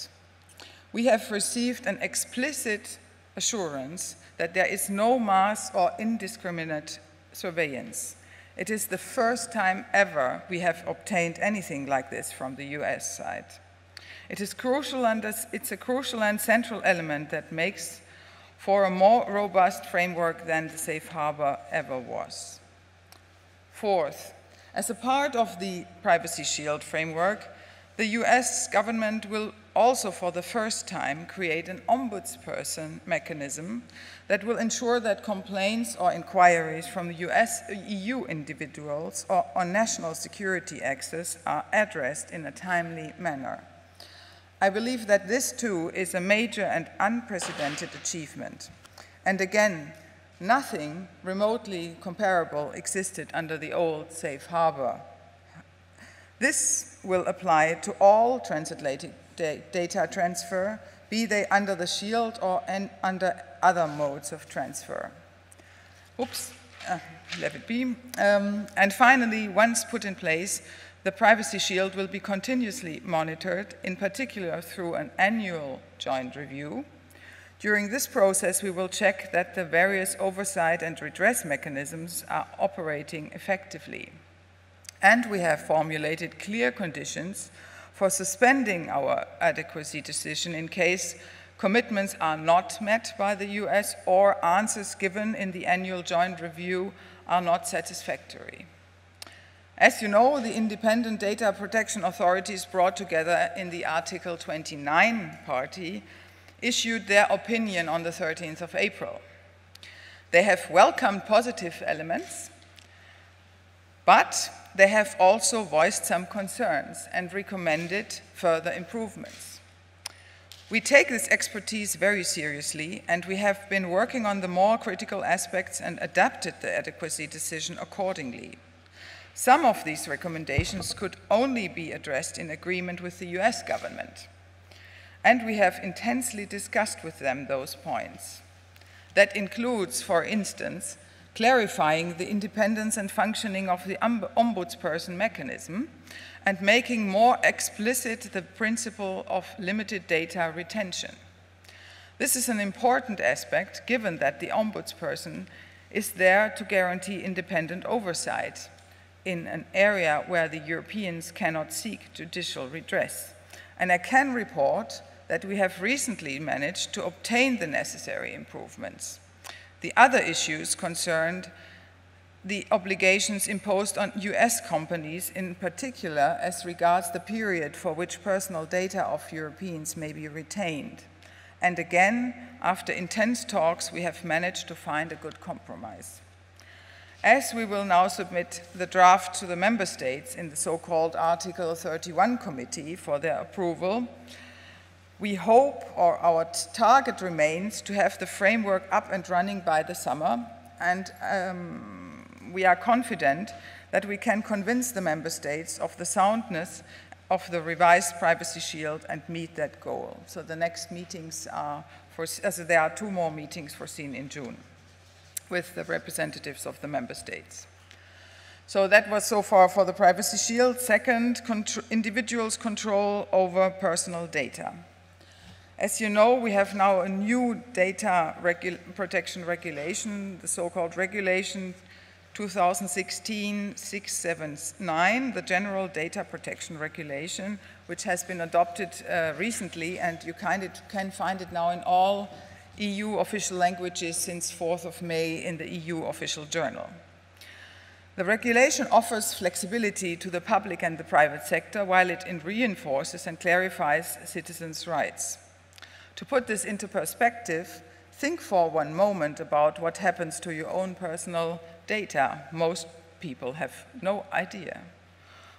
We have received an explicit assurance that there is no mass or indiscriminate surveillance. It is the first time ever we have obtained anything like this from the US side. It's a crucial and central element that makes for a more robust framework than the safe harbor ever was. Fourth, as a part of the Privacy Shield framework, the US government will also for the first time create an ombudsperson mechanism that will ensure that complaints or inquiries from EU individuals or on national security access are addressed in a timely manner. I believe that this too is a major and unprecedented achievement. And again, nothing remotely comparable existed under the old safe harbor. This will apply to all transatlantic data transfer, be they under the shield or under other modes of transfer. Oops, let it be. And finally, once put in place, the Privacy Shield will be continuously monitored, in particular through an annual joint review. During this process, we will check that the various oversight and redress mechanisms are operating effectively. And we have formulated clear conditions for suspending our adequacy decision in case commitments are not met by the US or answers given in the annual joint review are not satisfactory. As you know, the independent data protection authorities brought together in the Article 29 party issued their opinion on the 13th of April. They have welcomed positive elements, but they have also voiced some concerns and recommended further improvements. We take this expertise very seriously, and we have been working on the more critical aspects and adapted the adequacy decision accordingly. Some of these recommendations could only be addressed in agreement with the US government. And we have intensely discussed with them those points. That includes, for instance, clarifying the independence and functioning of the ombudsperson mechanism, and making more explicit the principle of limited data retention. This is an important aspect, given that the ombudsperson is there to guarantee independent oversight in an area where the Europeans cannot seek judicial redress. And I can report that we have recently managed to obtain the necessary improvements. The other issues concerned the obligations imposed on US companies, in particular as regards the period for which personal data of Europeans may be retained. And again, after intense talks, we have managed to find a good compromise. As we will now submit the draft to the member states in the so-called Article 31 committee for their approval, we hope, or our target remains, to have the framework up and running by the summer, and we are confident that we can convince the member states of the soundness of the revised Privacy Shield and meet that goal. So the next meetings are, there are 2 more meetings foreseen in June with the representatives of the member states. So that was so far for the Privacy Shield. Second, individuals' control over personal data. As you know, we have now a new data protection regulation, the so-called Regulation 2016-679, the General Data Protection Regulation, which has been adopted recently, and you can find it now in all EU official languages since 4th of May in the EU official journal. The regulation offers flexibility to the public and the private sector, while it reinforces and clarifies citizens' rights. To put this into perspective, think for one moment about what happens to your own personal data. Most people have no idea.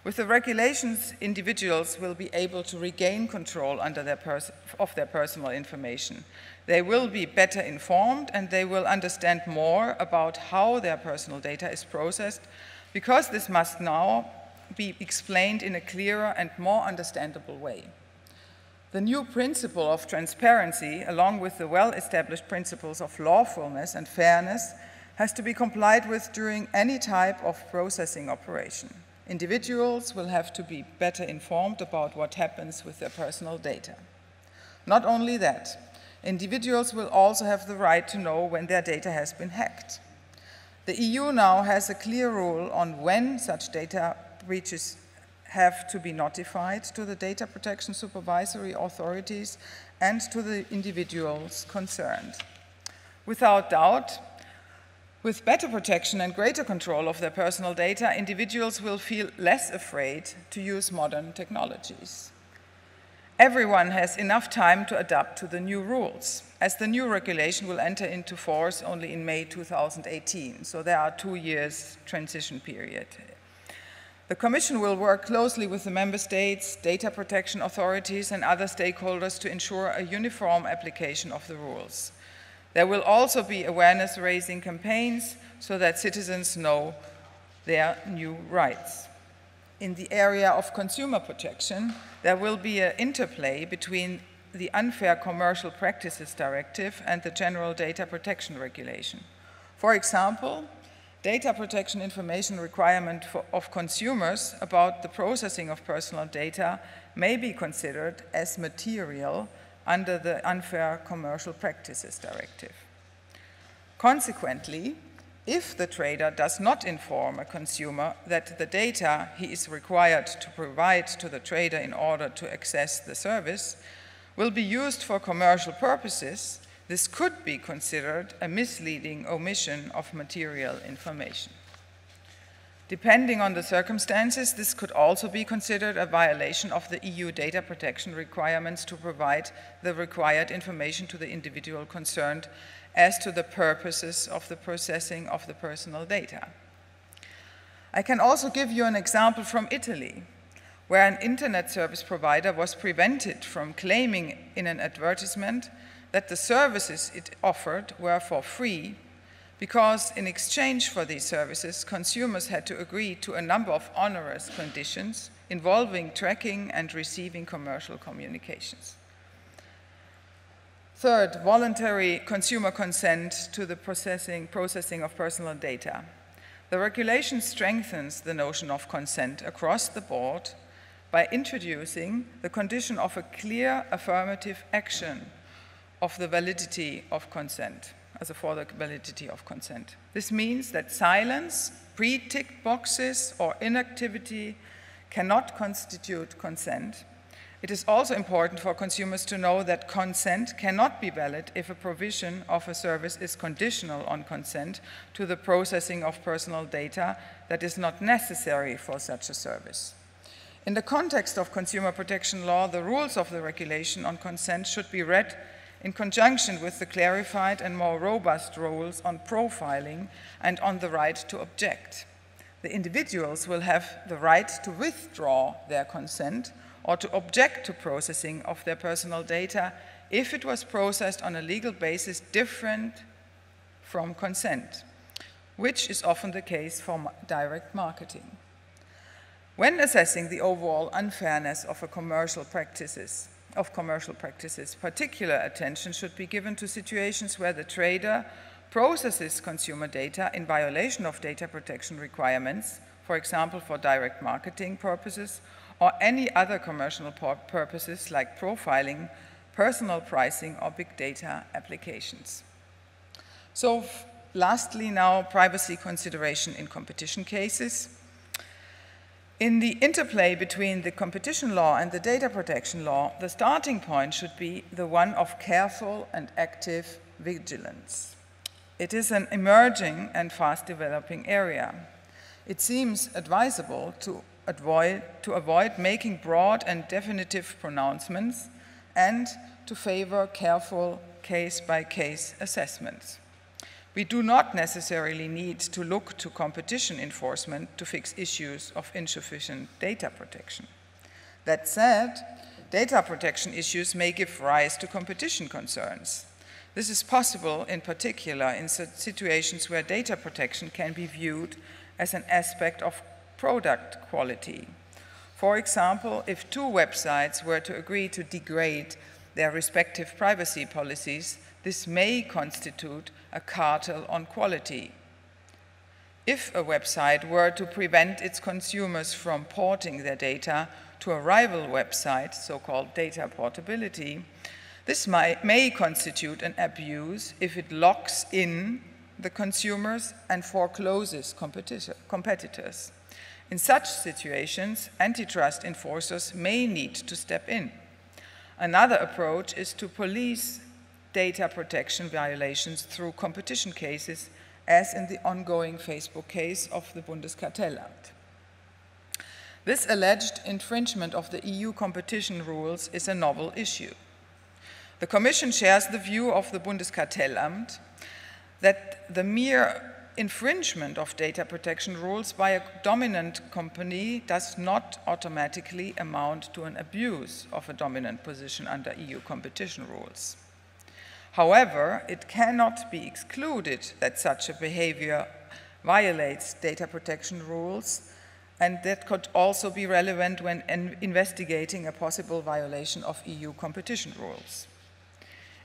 With the regulations, individuals will be able to regain control of their personal information. They will be better informed, and they will understand more about how their personal data is processed, because this must now be explained in a clearer and more understandable way. The new principle of transparency, along with the well-established principles of lawfulness and fairness, has to be complied with during any type of processing operation. Individuals will have to be better informed about what happens with their personal data. Not only that, individuals will also have the right to know when their data has been hacked. The EU now has a clear rule on when such data breaches have to be notified to the data protection supervisory authorities and to the individuals concerned. Without doubt, with better protection and greater control of their personal data, individuals will feel less afraid to use modern technologies. Everyone has enough time to adapt to the new rules, as the new regulation will enter into force only in May 2018, so there are 2 years transition period. The Commission will work closely with the Member States, data protection authorities, and other stakeholders to ensure a uniform application of the rules. There will also be awareness-raising campaigns so that citizens know their new rights. In the area of consumer protection, there will be an interplay between the Unfair Commercial Practices Directive and the General Data Protection Regulation. For example, data protection information requirement of consumers about the processing of personal data may be considered as material under the Unfair Commercial Practices Directive. Consequently, if the trader does not inform a consumer that the data he is required to provide to the trader in order to access the service will be used for commercial purposes, this could be considered a misleading omission of material information. Depending on the circumstances, this could also be considered a violation of the EU data protection requirements to provide the required information to the individual concerned as to the purposes of the processing of the personal data. I can also give you an example from Italy, where an internet service provider was prevented from claiming in an advertisement that the services it offered were for free, because in exchange for these services, consumers had to agree to a number of onerous conditions involving tracking and receiving commercial communications. Third, voluntary consumer consent to the processing of personal data. The regulation strengthens the notion of consent across the board by introducing the condition of a clear affirmative action of the validity of consent, for the validity of consent. This means that silence, pre-ticked boxes, or inactivity cannot constitute consent. It is also important for consumers to know that consent cannot be valid if a provision of a service is conditional on consent to the processing of personal data that is not necessary for such a service. In the context of consumer protection law, the rules of the regulation on consent should be read in conjunction with the clarified and more robust rules on profiling and on the right to object. The individuals will have the right to withdraw their consent or to object to processing of their personal data if it was processed on a legal basis different from consent, which is often the case for direct marketing. When assessing the overall unfairness of commercial practices, particular attention should be given to situations where the trader processes consumer data in violation of data protection requirements, for example, for direct marketing purposes, or any other commercial purposes like profiling, personal pricing, or big data applications. So lastly now, privacy consideration in competition cases. In the interplay between the competition law and the data protection law, the starting point should be the one of careful and active vigilance. It is an emerging and fast developing area. It seems advisable to avoid making broad and definitive pronouncements and to favor careful case-by-case assessments. We do not necessarily need to look to competition enforcement to fix issues of insufficient data protection. That said, data protection issues may give rise to competition concerns. This is possible in particular in situations where data protection can be viewed as an aspect of product quality. For example, if two websites were to agree to degrade their respective privacy policies, this may constitute a cartel on quality. If a website were to prevent its consumers from porting their data to a rival website, so-called data portability, this may constitute an abuse if it locks in the consumers and forecloses competitors. In such situations, antitrust enforcers may need to step in. Another approach is to police data protection violations through competition cases, as in the ongoing Facebook case of the Bundeskartellamt. This alleged infringement of the EU competition rules is a novel issue. The Commission shares the view of the Bundeskartellamt that the mere infringement of data protection rules by a dominant company does not automatically amount to an abuse of a dominant position under EU competition rules. However, it cannot be excluded that such a behavior violates data protection rules, and that could also be relevant when investigating a possible violation of EU competition rules.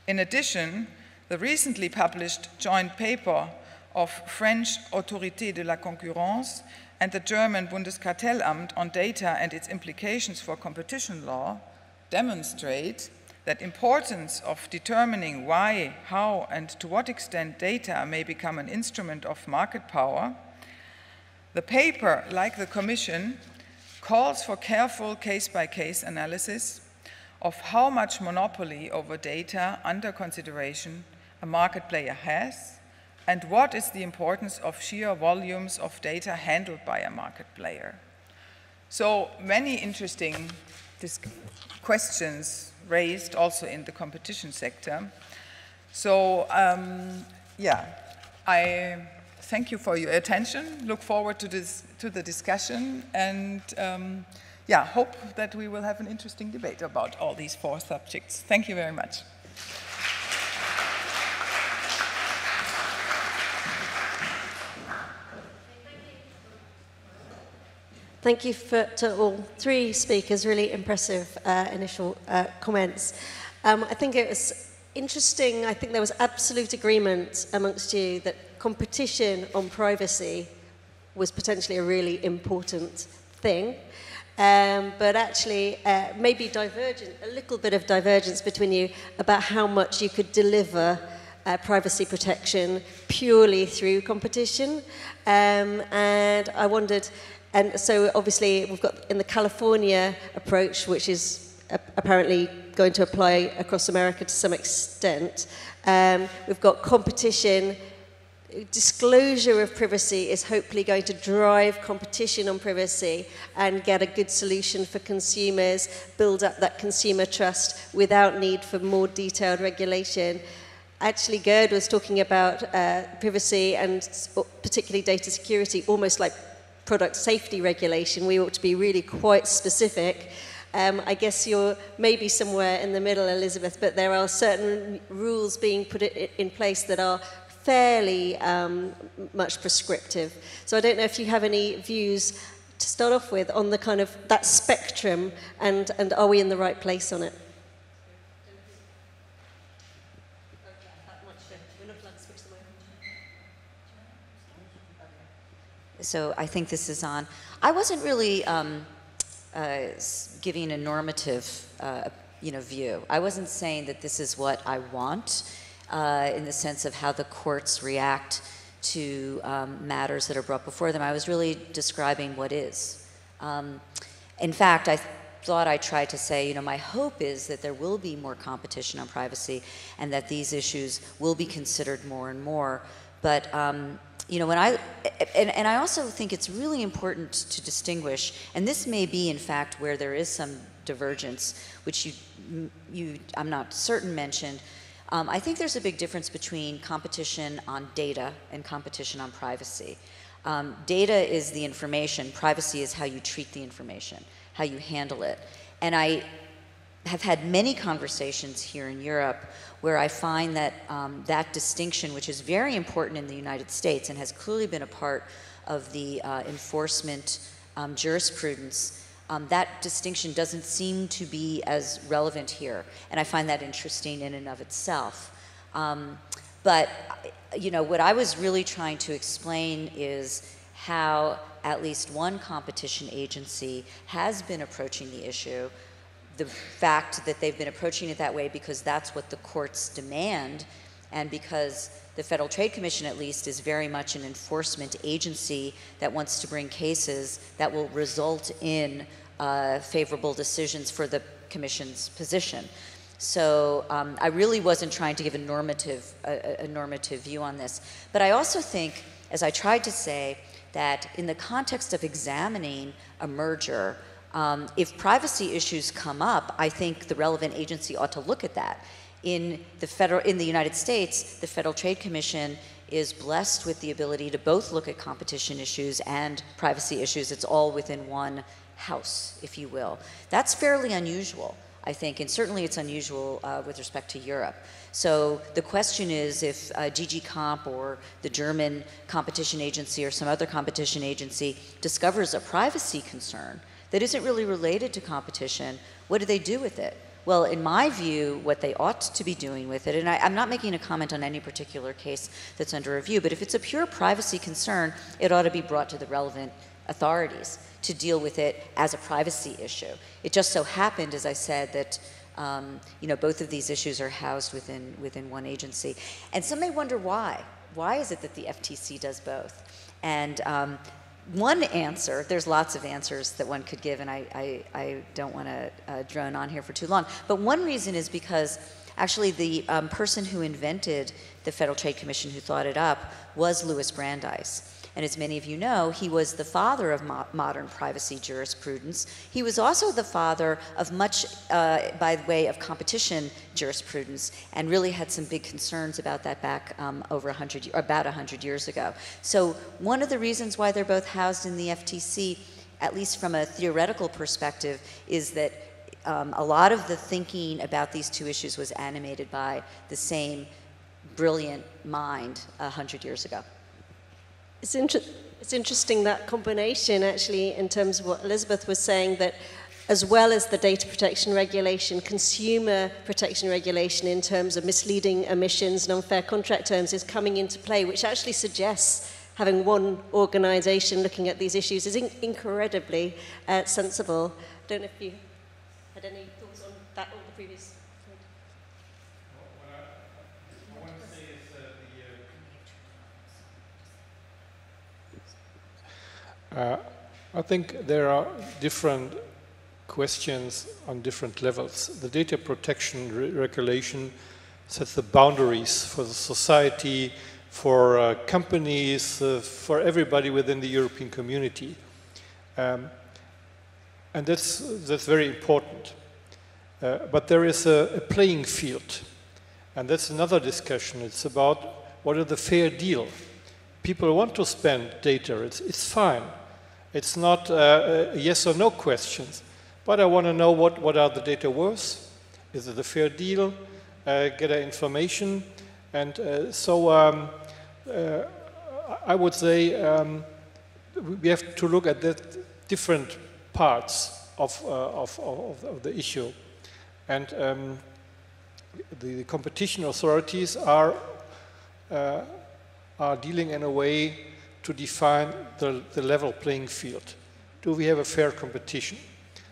In addition, the recently published joint paper of French Autorité de la Concurrence and the German Bundeskartellamt on data and its implications for competition law demonstrate that importance of determining why, how, and to what extent data may become an instrument of market power. The paper, like the Commission, calls for careful case-by-case analysis of how much monopoly over data under consideration a market player has, and what is the importance of sheer volumes of data handled by a market player. So many interesting questions raised also in the competition sector. So yeah, I thank you for your attention, look forward to the discussion, and yeah, hope that we will have an interesting debate about all these four subjects. Thank you very much. Thank you to all three speakers, really impressive initial comments. I think it was interesting, I think there was absolute agreement amongst you that competition on privacy was potentially a really important thing. But actually, maybe a little bit of divergence between you about how much you could deliver privacy protection purely through competition. And I wondered, and so obviously we've got in the California approach, which is apparently going to apply across America to some extent, we've got competition. Disclosure of privacy is hopefully going to drive competition on privacy and get a good solution for consumers, build up that consumer trust without need for more detailed regulation. Actually, Gerd was talking about privacy and particularly data security, almost like product safety regulation. We ought to be really quite specific. I guess you're maybe somewhere in the middle, Elisabeth, but there are certain rules being put in place that are fairly much prescriptive. So I don't know if you have any views to start off with on the kind of that spectrum, and are we in the right place on it? So I think this is on. I wasn't really giving a normative view. I wasn't saying that this is what I want. In the sense of how the courts react to matters that are brought before them. I was really describing what is. In fact, I thought I tried to say, my hope is that there will be more competition on privacy and that these issues will be considered more and more. But, when I also think it's really important to distinguish, and this may be, in fact, where there is some divergence, which I'm not certain mentioned. I think there's a big difference between competition on data and competition on privacy. Data is the information. Privacy is how you treat the information, how you handle it. And I have had many conversations here in Europe where I find that that distinction, which is very important in the United States and has clearly been a part of the enforcement jurisprudence, that distinction doesn't seem to be as relevant here, and I find that interesting in and of itself. But what I was really trying to explain is how at least one competition agency has been approaching the issue, the fact that they've been approaching it that way because that's what the courts demand, and because the Federal Trade Commission, at least, is very much an enforcement agency that wants to bring cases that will result in favorable decisions for the Commission's position. So I really wasn't trying to give a normative view on this. But I also think, as I tried to say, that in the context of examining a merger, if privacy issues come up, I think the relevant agency ought to look at that. In the United States, the Federal Trade Commission is blessed with the ability to both look at competition issues and privacy issues. It's all within one house, if you will. That's fairly unusual, I think, and certainly it's unusual with respect to Europe. So the question is if DG Comp or the German competition agency or some other competition agency discovers a privacy concern that isn't really related to competition, what do they do with it? Well, in my view, what they ought to be doing with it, and I'm not making a comment on any particular case that's under review, but if it's a pure privacy concern, it ought to be brought to the relevant authorities to deal with it as a privacy issue. It just so happened, as I said, that both of these issues are housed within one agency. And some may wonder why. Why is it that the FTC does both? And one answer, there's lots of answers that one could give, and I don't want to drone on here for too long, but one reason is because actually the person who invented the Federal Trade Commission, who thought it up, was Louis Brandeis. And as many of you know, he was the father of modern privacy jurisprudence. He was also the father of much, by way of competition jurisprudence, and really had some big concerns about that back about 100 years ago. So one of the reasons why they're both housed in the FTC, at least from a theoretical perspective, is that a lot of the thinking about these two issues was animated by the same brilliant mind 100 years ago. It's interesting, that combination, actually, in terms of what Elisabeth was saying, that as well as the data protection regulation, consumer protection regulation in terms of misleading omissions and unfair contract terms is coming into play, which actually suggests having one organisation looking at these issues is incredibly sensible. I don't know if you had any thoughts on that or the previous. What I want to say is I think there are different questions on different levels. The data protection regulation sets the boundaries for the society, for companies, for everybody within the European community. And that's very important. But there is a playing field. And that's another discussion. It's about what is the fair deal. People want to spend data. It's fine. It's not yes or no questions. But I want to know what are the data worth? Is it a fair deal? Get information? And I would say we have to look at the different parts of the issue. And the competition authorities are dealing in a way to define the level playing field. Do we have a fair competition?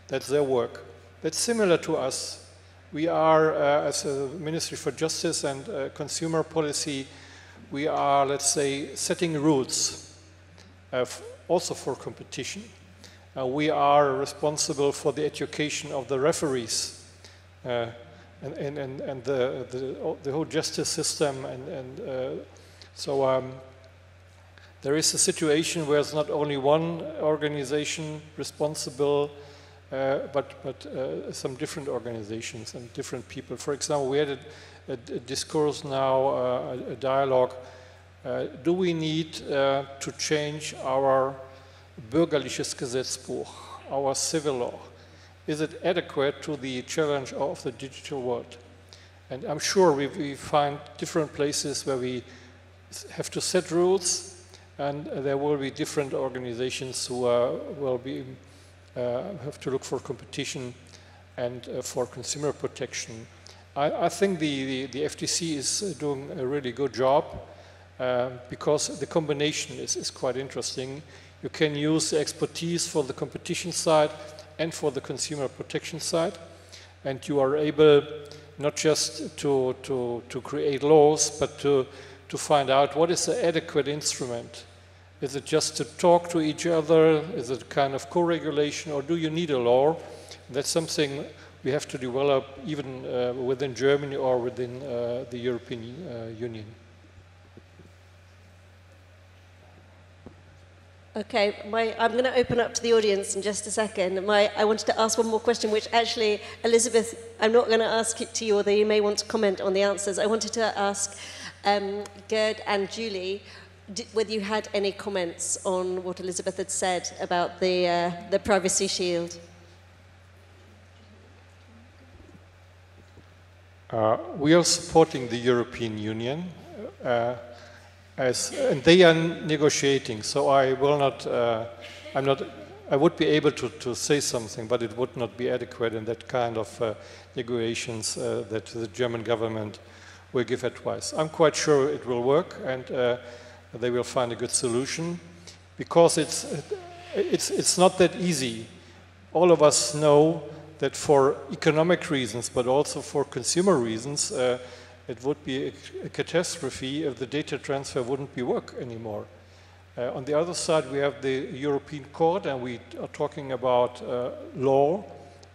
That's their work. That's similar to us. We are, as a Ministry for Justice and Consumer Policy, we are, let's say, setting rules also for competition. We are responsible for the education of the referees and the whole justice system. So there is a situation where it's not only one organization responsible, but some different organizations and different people. For example, we had a discourse now, a dialogue. Do we need to change our bürgerliches Gesetzbuch, our civil law? Is it adequate to the challenge of the digital world? And I'm sure we find different places where we have to set rules, and there will be different organizations who will be have to look for competition and for consumer protection. I think the FTC is doing a really good job because the combination is quite interesting. You can use the expertise for the competition side and for the consumer protection side, and you are able not just to create laws, but to find out what is the adequate instrument. Is it just to talk to each other? Is it kind of co-regulation, or do you need a law? That's something we have to develop even within Germany or within the European Union. Okay, I'm going to open up to the audience in just a second. I wanted to ask one more question, which actually, Elisabeth, I'm not going to ask it to you, although you may want to comment on the answers. I wanted to ask Gerd and Julie whether you had any comments on what Elisabeth had said about the privacy shield. We are supporting the European Union, and they are negotiating. So I will not. I would be able to say something, but it would not be adequate in that kind of negotiations that the German government will give advice. I'm quite sure it will work, and they will find a good solution, because it's not that easy. All of us know that for economic reasons, but also for consumer reasons, it would be a catastrophe if the data transfer wouldn't be work anymore. On the other side, we have the European Court, and we are talking about law,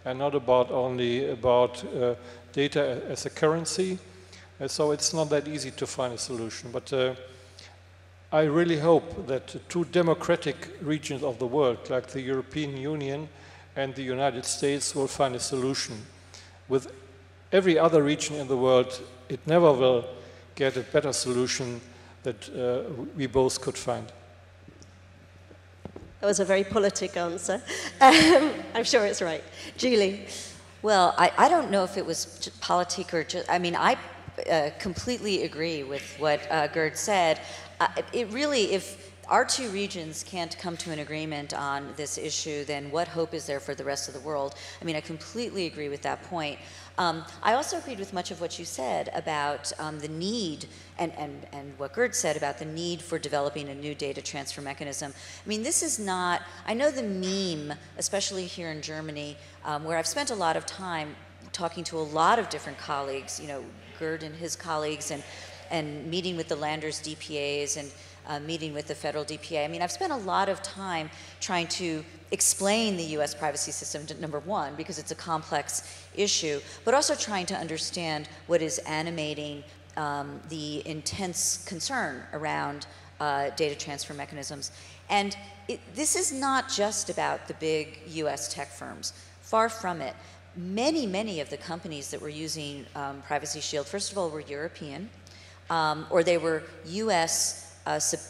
and not only about data as a currency. So it's not that easy to find a solution. But I really hope that two democratic regions of the world, like the European Union and the United States, will find a solution. With every other region in the world, it never will get a better solution that we both could find. That was a very politic answer. I'm sure it's right. Julie? Well, I don't know if it was politic or just, I mean, I completely agree with what Gerd said. It really, our two regions can't come to an agreement on this issue, then what hope is there for the rest of the world? I mean, I completely agree with that point. I also agreed with much of what you said about the need, and what Gerd said about the need for developing a new data transfer mechanism. I mean, this is not, I know the meme, especially here in Germany, where I've spent a lot of time talking to a lot of different colleagues, you know, Gerd and his colleagues, and meeting with the Landers DPAs and meeting with the federal DPA. I mean, I've spent a lot of time trying to explain the US privacy system, number one, because it's a complex issue, but also trying to understand what is animating the intense concern around data transfer mechanisms. And this is not just about the big US tech firms. Far from it. Many, many of the companies that were using Privacy Shield, first of all, were European, or they were US,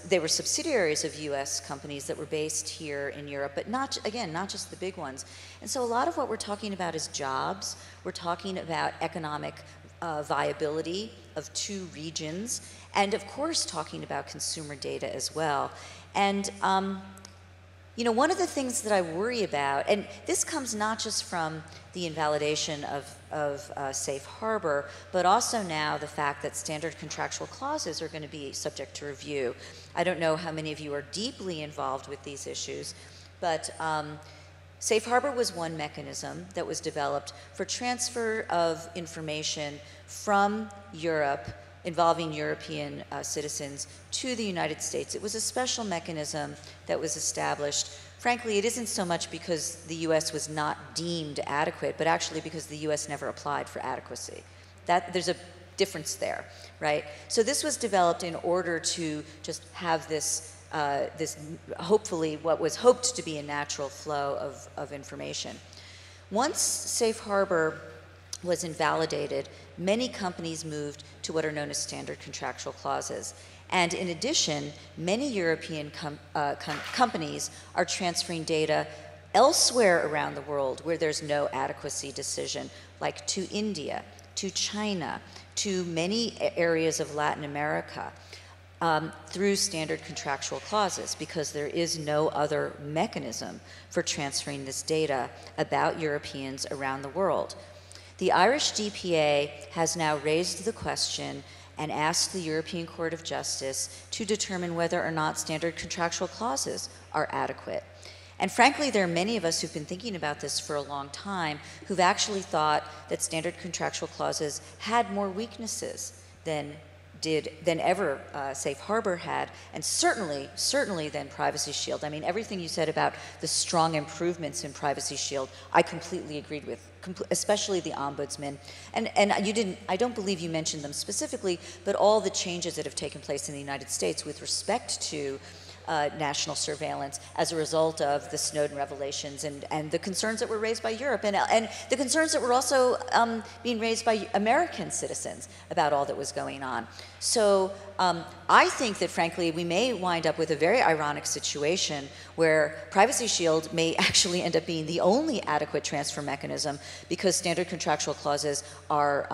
they were subsidiaries of US companies that were based here in Europe, but not, again, not just the big ones. And so a lot of what we're talking about is jobs. We're talking about economic viability of two regions, and of course talking about consumer data as well. And you know, one of the things that I worry about, and this comes not just from the invalidation of safe harbor, but also now the fact that standard contractual clauses are going to be subject to review. I don't know how many of you are deeply involved with these issues, but safe harbor was one mechanism that was developed for transfer of information from Europe involving European citizens to the United States. It was a special mechanism that was established. Frankly, it isn't so much because the US was not deemed adequate, but actually because the US never applied for adequacy. There's a difference there, right? So this was developed in order to just have this, hopefully what was hoped to be a natural flow of information. Once safe harbor was invalidated, many companies moved to what are known as standard contractual clauses. And in addition, many European companies are transferring data elsewhere around the world where there's no adequacy decision, like to India, to China, to many areas of Latin America, through standard contractual clauses, because there is no other mechanism for transferring this data about Europeans around the world. The Irish DPA has now raised the question and asked the European Court of Justice to determine whether or not standard contractual clauses are adequate. And frankly, there are many of us who've been thinking about this for a long time who've actually thought that standard contractual clauses had more weaknesses than ever Safe Harbor had, and certainly than Privacy Shield. I mean, everything you said about the strong improvements in Privacy Shield, I completely agreed with, especially the Ombudsman. And I don't believe you mentioned them specifically, but all the changes that have taken place in the United States with respect to national surveillance as a result of the Snowden revelations and the concerns that were raised by Europe and the concerns that were also being raised by American citizens about all that was going on. So I think that frankly we may wind up with a very ironic situation where Privacy Shield may actually end up being the only adequate transfer mechanism because standard contractual clauses are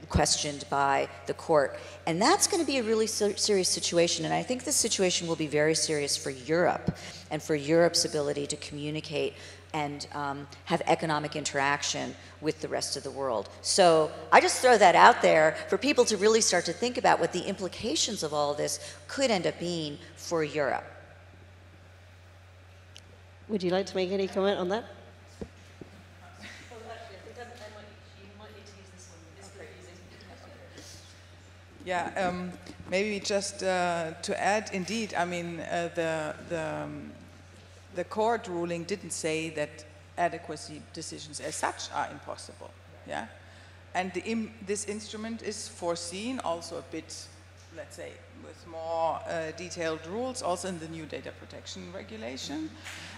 questioned by the court. And that's going to be a really serious situation, and I think this situation will be very serious for Europe and for Europe's ability to communicate and have economic interaction with the rest of the world. So I just throw that out there for people to really start to think about what the implications of all of this could end up being for Europe. Would you like to make any comment on that? Yeah, maybe just to add, indeed, I mean, the court ruling didn't say that adequacy decisions as such are impossible, yeah? And this instrument is foreseen also a bit, let's say, with more detailed rules, also in the new data protection regulation.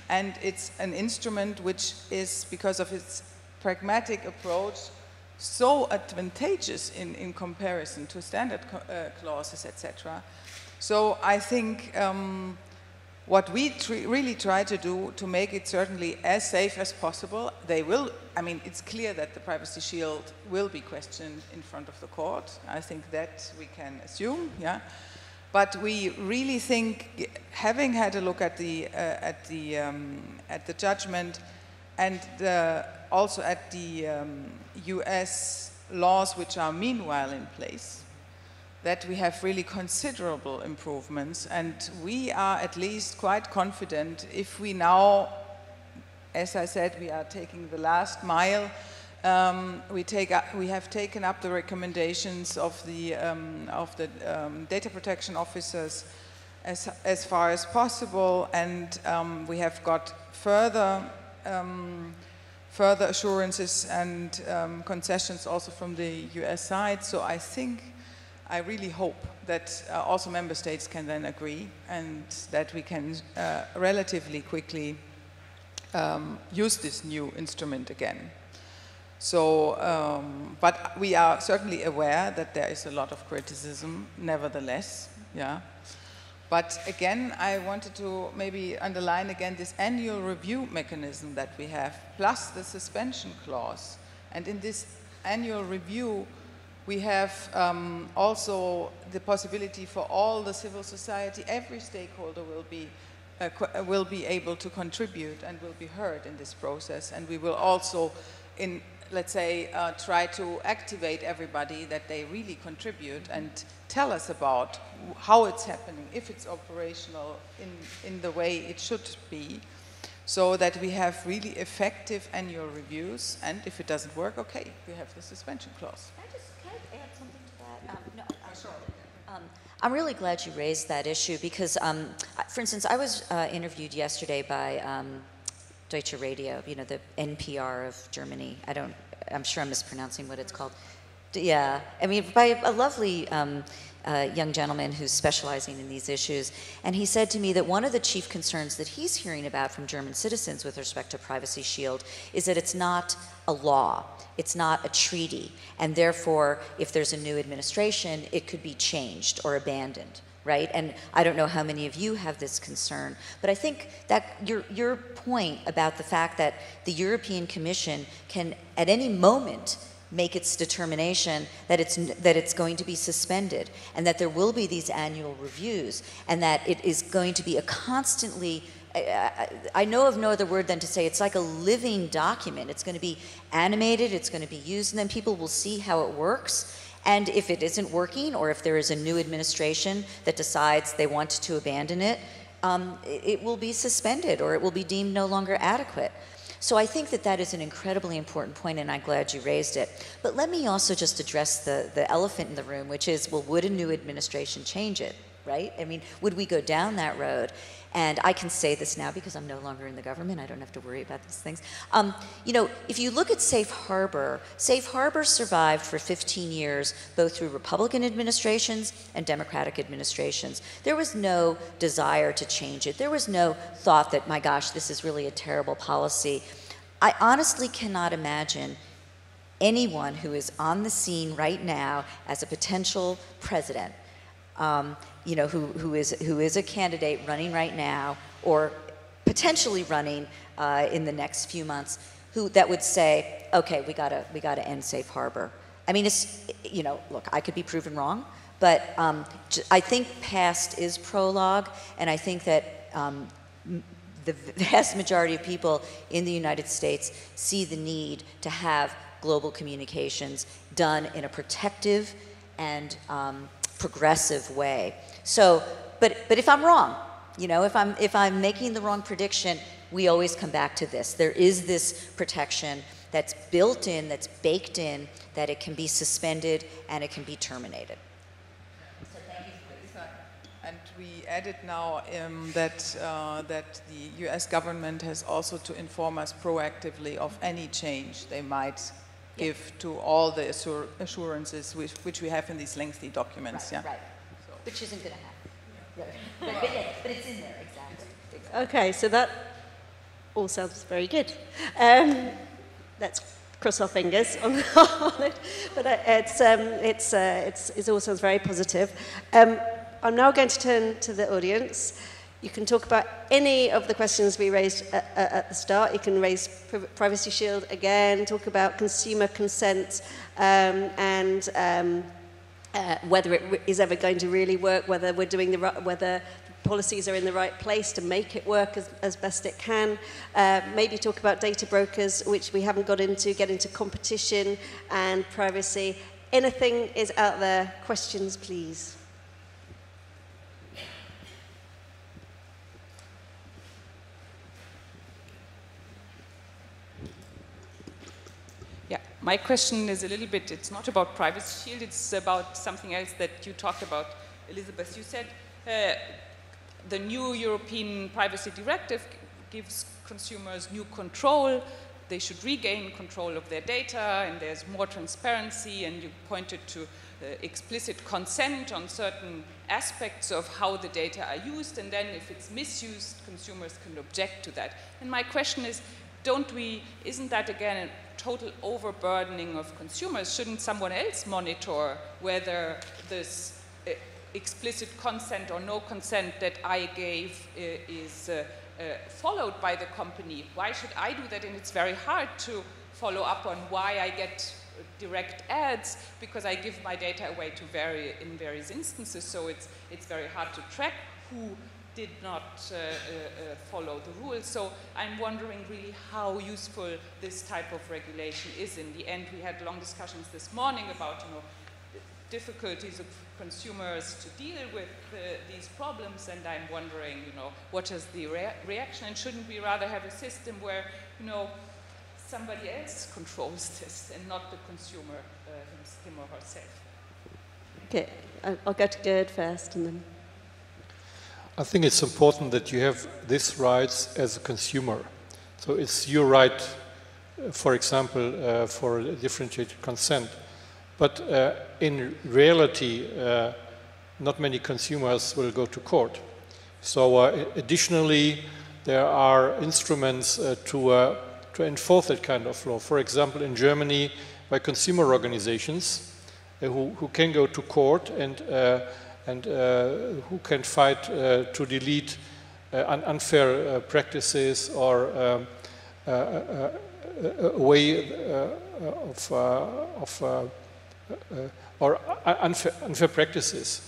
And it's an instrument which is, because of its pragmatic approach, so advantageous in comparison to standard clauses, etc. So I think what we really try to do to make it certainly as safe as possible, they will, I mean, it's clear that the Privacy Shield will be questioned in front of the court. I think that we can assume, yeah. But we really think, having had a look at the judgment and also at the US laws which are meanwhile in place, that we have really considerable improvements, and we are at least quite confident if we now, as I said, we are taking the last mile. We have taken up the recommendations of the data protection officers as far as possible, and we have got further assurances and concessions also from the US side. So I really hope that also member states can then agree, and that we can relatively quickly use this new instrument again. So, but we are certainly aware that there is a lot of criticism, nevertheless, yeah. But again, I wanted to maybe underline again this annual review mechanism that we have, plus the suspension clause. And in this annual review, we have also the possibility for all the civil society, every stakeholder will be able to contribute and will be heard in this process. And we will also, let's say, try to activate everybody that they really contribute and tell us about how it's happening, if it's operational in the way it should be, so that we have really effective annual reviews, and if it doesn't work, okay, we have the suspension clause. Can I add something to that? No, sure. I'm really glad you raised that issue because, for instance, I was interviewed yesterday by Deutsche Radio, you know, the NPR of Germany. I'm sure I'm mispronouncing what it's called. Yeah, I mean, by a lovely young gentleman who's specializing in these issues. And he said to me that one of the chief concerns that he's hearing about from German citizens with respect to Privacy Shield is that it's not a law, it's not a treaty, and therefore, if there's a new administration, it could be changed or abandoned. Right? And I don't know how many of you have this concern, but I think that your point about the fact that the European Commission can at any moment make its determination that it's going to be suspended, and that there will be these annual reviews, and that it is going to be a constantly, I know of no other word than to say it's like a living document. It's going to be animated, it's going to be used, and then people will see how it works. And if it isn't working, or if there is a new administration that decides they want to abandon it, it will be suspended, or it will be deemed no longer adequate. So I think that that is an incredibly important point, and I'm glad you raised it. But let me also just address the elephant in the room, which is, well, would a new administration change it, right? I mean, would we go down that road? And I can say this now because I'm no longer in the government. I don't have to worry about these things. You know, if you look at Safe Harbor survived for 15 years, both through Republican administrations and Democratic administrations. There was no desire to change it. There was no thought that, my gosh, this is really a terrible policy. I honestly cannot imagine anyone who is on the scene right now as a potential president, you know, who is a candidate running right now, or potentially running in the next few months, that would say, okay, we gotta end Safe Harbor. I mean, it's, you know, look, I could be proven wrong, but I think past is prologue, and I think that the vast majority of people in the United States see the need to have global communications done in a protective and progressive way. So, but if I'm wrong, you know, if I'm making the wrong prediction, we always come back to this. There is this protection that's built in, that's baked in, that it can be suspended and it can be terminated. So thank you for that. And we added now that the US government has also to inform us proactively of any change they might give to all the assurances which we have in these lengthy documents. Right, yeah. Right. So. Which isn't going to happen. Right. But it's in there, exactly. Okay, so that all sounds very good. Let's cross our fingers on it, but it all sounds very positive. I'm now going to turn to the audience. You can talk about any of the questions we raised at the start. You can raise Privacy Shield again, talk about consumer consent and whether it is ever going to really work, whether we're doing whether policies are in the right place to make it work as best it can. Maybe talk about data brokers, which we haven't got into, get into competition and privacy. Anything is out there. Questions, please. Yeah, my question is a little bit, it's not about Privacy Shield, it's about something else that you talked about, Elisabeth. You said the new European Privacy Directive gives consumers new control. They should regain control of their data, and there's more transparency, and you pointed to explicit consent on certain aspects of how the data are used, and then if it's misused, consumers can object to that. And my question is, isn't that again a total overburdening of consumers? Shouldn't someone else monitor whether this explicit consent or no consent that I gave is followed by the company? Why should I do that? And it's very hard to follow up on why I get direct ads, because I give my data away to in various instances, so it's very hard to track who did not follow the rules. So I'm wondering really how useful this type of regulation is. In the end, we had long discussions this morning about difficulties of consumers to deal with these problems, and I'm wondering, what is the reaction, and shouldn't we rather have a system where, somebody else controls this and not the consumer him or herself? Okay, I'll go to Gerd first, and then. I think it's important that you have these rights as a consumer. So it's your right, for example, for differentiated consent. But in reality, not many consumers will go to court. So additionally, there are instruments to enforce that kind of law. For example, in Germany, by consumer organizations who can go to court and who can fight to delete unfair practices or a way or unfair practices.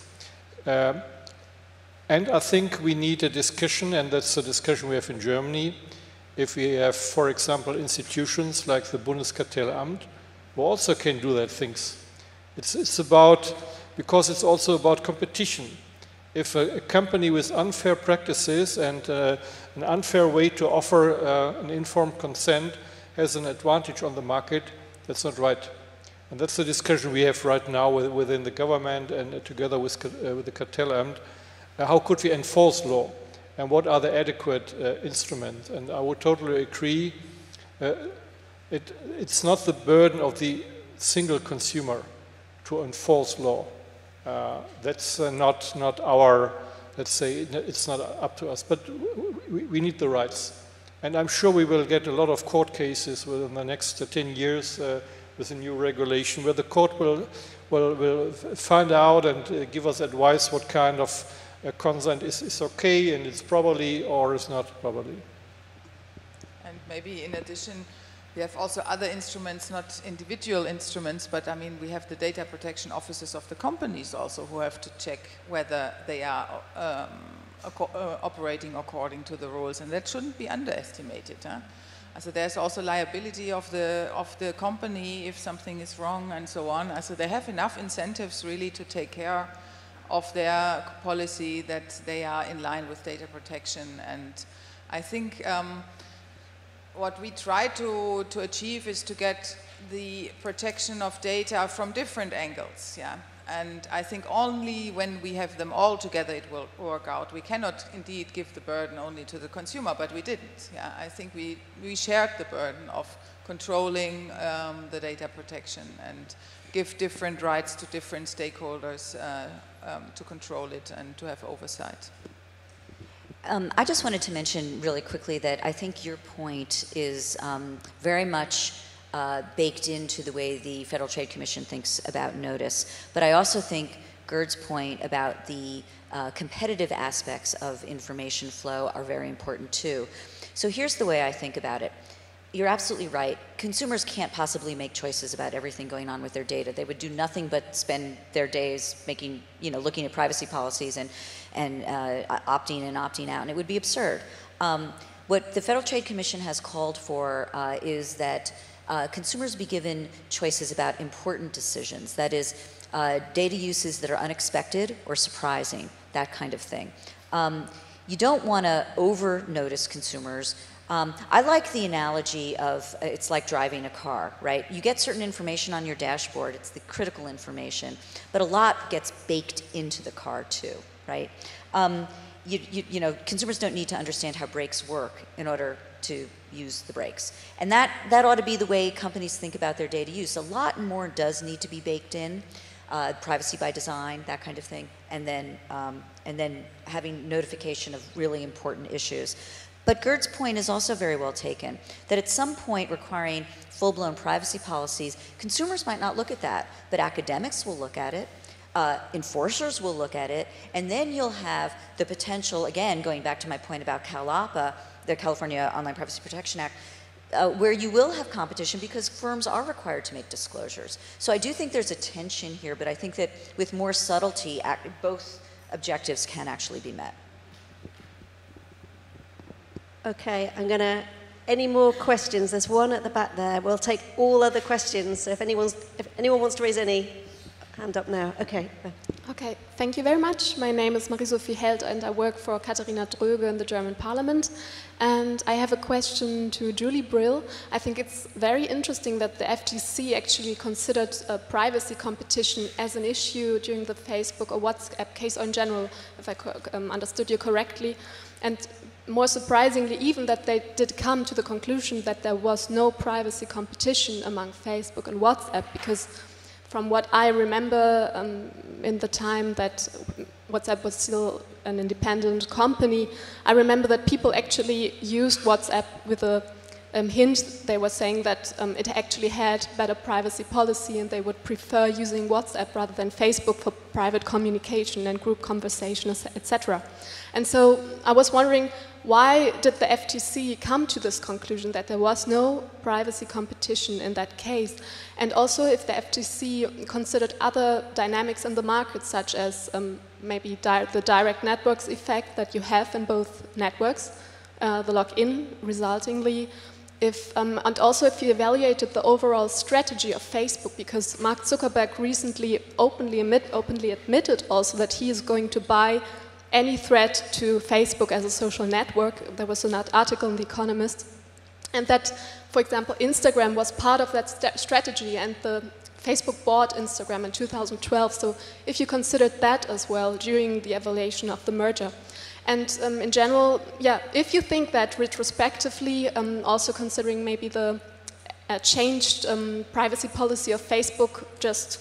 And I think we need a discussion, and that's a discussion we have in Germany. If we have, for example, institutions like the Bundeskartellamt, who also can do that things. It's about, because it's also about competition. If a company with unfair practices and an unfair way to offer an informed consent has an advantage on the market, that's not right. And that's the discussion we have right now within the government and together with the Kartellamt. How could we enforce law? And what are the adequate instruments? And I would totally agree. It's not the burden of the single consumer to enforce law. That's not our, let's say, it's not up to us. But we need the rights. And I'm sure we will get a lot of court cases within the next 10 years with a new regulation, where the court will find out and give us advice what kind of consent is okay and it's probably or is not probably. And maybe in addition, we have also other instruments, not individual instruments, but I mean we have the data protection officers of the companies also who have to check whether they are operating according to the rules, and that shouldn't be underestimated. Huh? So there's also liability of the company if something is wrong and so on. So they have enough incentives really to take care of their policy that they are in line with data protection. And I think what we try to achieve is to get the protection of data from different angles. Yeah. And I think only when we have them all together it will work out. We cannot indeed give the burden only to the consumer, but we didn't. Yeah, I think we shared the burden of controlling the data protection and give different rights to different stakeholders to control it and to have oversight. I just wanted to mention really quickly that I think your point is very much baked into the way the Federal Trade Commission thinks about notice. But I also think Gerd's point about the competitive aspects of information flow are very important too. So here's the way I think about it. you're absolutely right. Consumers can't possibly make choices about everything going on with their data. They would do nothing but spend their days making, looking at privacy policies and opting in, opting out, and it would be absurd. What the Federal Trade Commission has called for is that consumers be given choices about important decisions. That is, data uses that are unexpected or surprising, that kind of thing. You don't want to over-notice consumers. I like the analogy of it's like driving a car, right? You get certain information on your dashboard, it's the critical information, but a lot gets baked into the car too, right? Consumers don't need to understand how brakes work in order to use the brakes. And that ought to be the way companies think about their data use. A lot more does need to be baked in, privacy by design, that kind of thing, and then having notification of really important issues. But Gerd's point is also very well taken, that at some point requiring full-blown privacy policies, consumers might not look at that, but academics will look at it, enforcers will look at it, and then you'll have the potential, again, going back to my point about CalOPA, the California Online Privacy Protection Act, where you will have competition because firms are required to make disclosures. So I do think there's a tension here, but I think that with more subtlety, both objectives can actually be met. Okay, any more questions? There's one at the back there. We'll take all other questions. So if anyone wants to raise any, hand up now. Okay. Okay, thank you very much. My name is Marie-Sophie Held and I work for Katharina Dröge in the German Parliament. And I have a question to Julie Brill. I think it's very interesting that the FTC actually considered privacy competition as an issue during the Facebook or WhatsApp case, or in general, if I understood you correctly. And more surprisingly, even that they did come to the conclusion that there was no privacy competition among Facebook and WhatsApp, because from what I remember in the time that WhatsApp was still an independent company, I remember that people actually used WhatsApp with a hint. They were saying that it actually had better privacy policy and they would prefer using WhatsApp rather than Facebook for private communication and group conversations, etc. And so I was wondering, why did the FTC come to this conclusion that there was no privacy competition in that case? And also if the FTC considered other dynamics in the market, such as maybe the direct networks effect that you have in both networks, the lock-in resultingly, and also if you evaluated the overall strategy of Facebook, because Mark Zuckerberg recently openly admitted also that he is going to buy any threat to Facebook as a social network. There was an article in The Economist, and that, for example, Instagram was part of that strategy, and the Facebook bought Instagram in 2012, so if you considered that as well during the evaluation of the merger. And in general, yeah, if you think that retrospectively, also considering maybe the changed privacy policy of Facebook just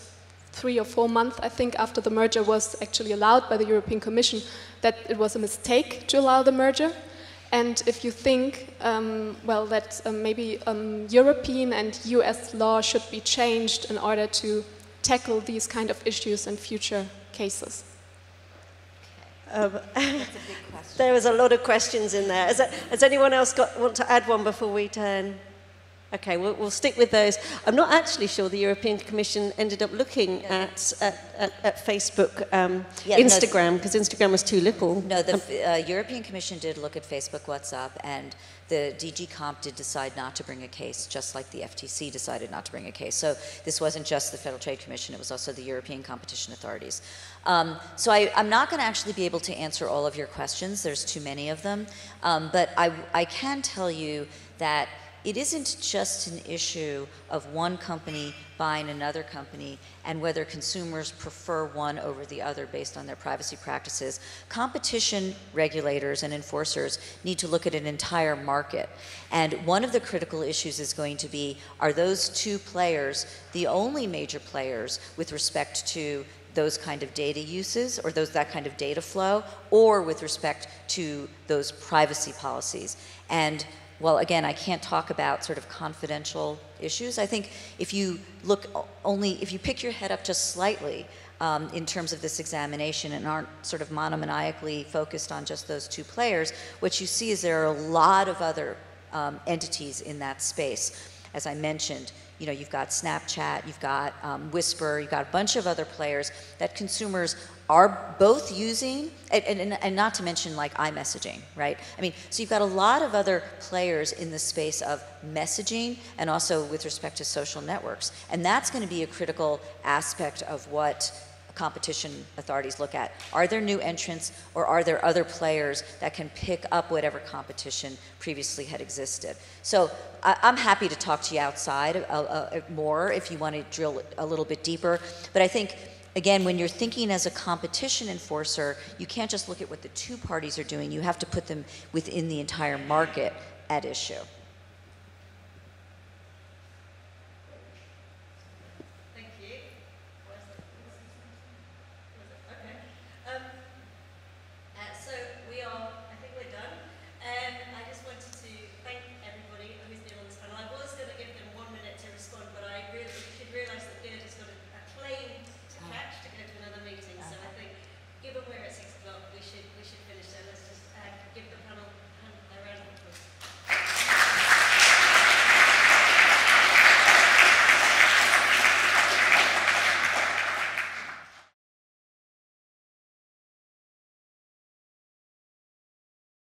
3 or 4 months, I think, after the merger was actually allowed by the European Commission, that it was a mistake to allow the merger. And if you think, well, that maybe European and US law should be changed in order to tackle these kind of issues in future cases. That's a big question. There was a lot of questions in there. Has anyone else want to add one before we turn? Okay, we'll stick with those. I'm not actually sure the European Commission ended up looking at Facebook, Instagram, because Instagram was too little. No, the European Commission did look at Facebook, WhatsApp, and the DG Comp did decide not to bring a case, just like the FTC decided not to bring a case. So this wasn't just the Federal Trade Commission, it was also the European competition authorities. So I'm not going to actually be able to answer all of your questions. There's too many of them. But I can tell you that it isn't just an issue of one company buying another company and whether consumers prefer one over the other based on their privacy practices. Competition regulators and enforcers need to look at an entire market. And one of the critical issues is going to be, are those two players the only major players with respect to those kind of data uses or that kind of data flow, or with respect to those privacy policies? And well, again, I can't talk about sort of confidential issues. I think if you if you pick your head up just slightly in terms of this examination and aren't sort of monomaniacally focused on just those two players, what you see is there are a lot of other entities in that space. As I mentioned, you've got Snapchat, you've got Whisper, you've got a bunch of other players that consumers are both using, and not to mention like iMessaging, right? I mean, so you've got a lot of other players in the space of messaging and also with respect to social networks. And that's going to be a critical aspect of what competition authorities look at. Are there new entrants, or are there other players that can pick up whatever competition previously had existed? So I'm happy to talk to you outside more if you want to drill a little bit deeper. But I think, again, when you're thinking as a competition enforcer, you can't just look at what the two parties are doing. You have to put them within the entire market at issue.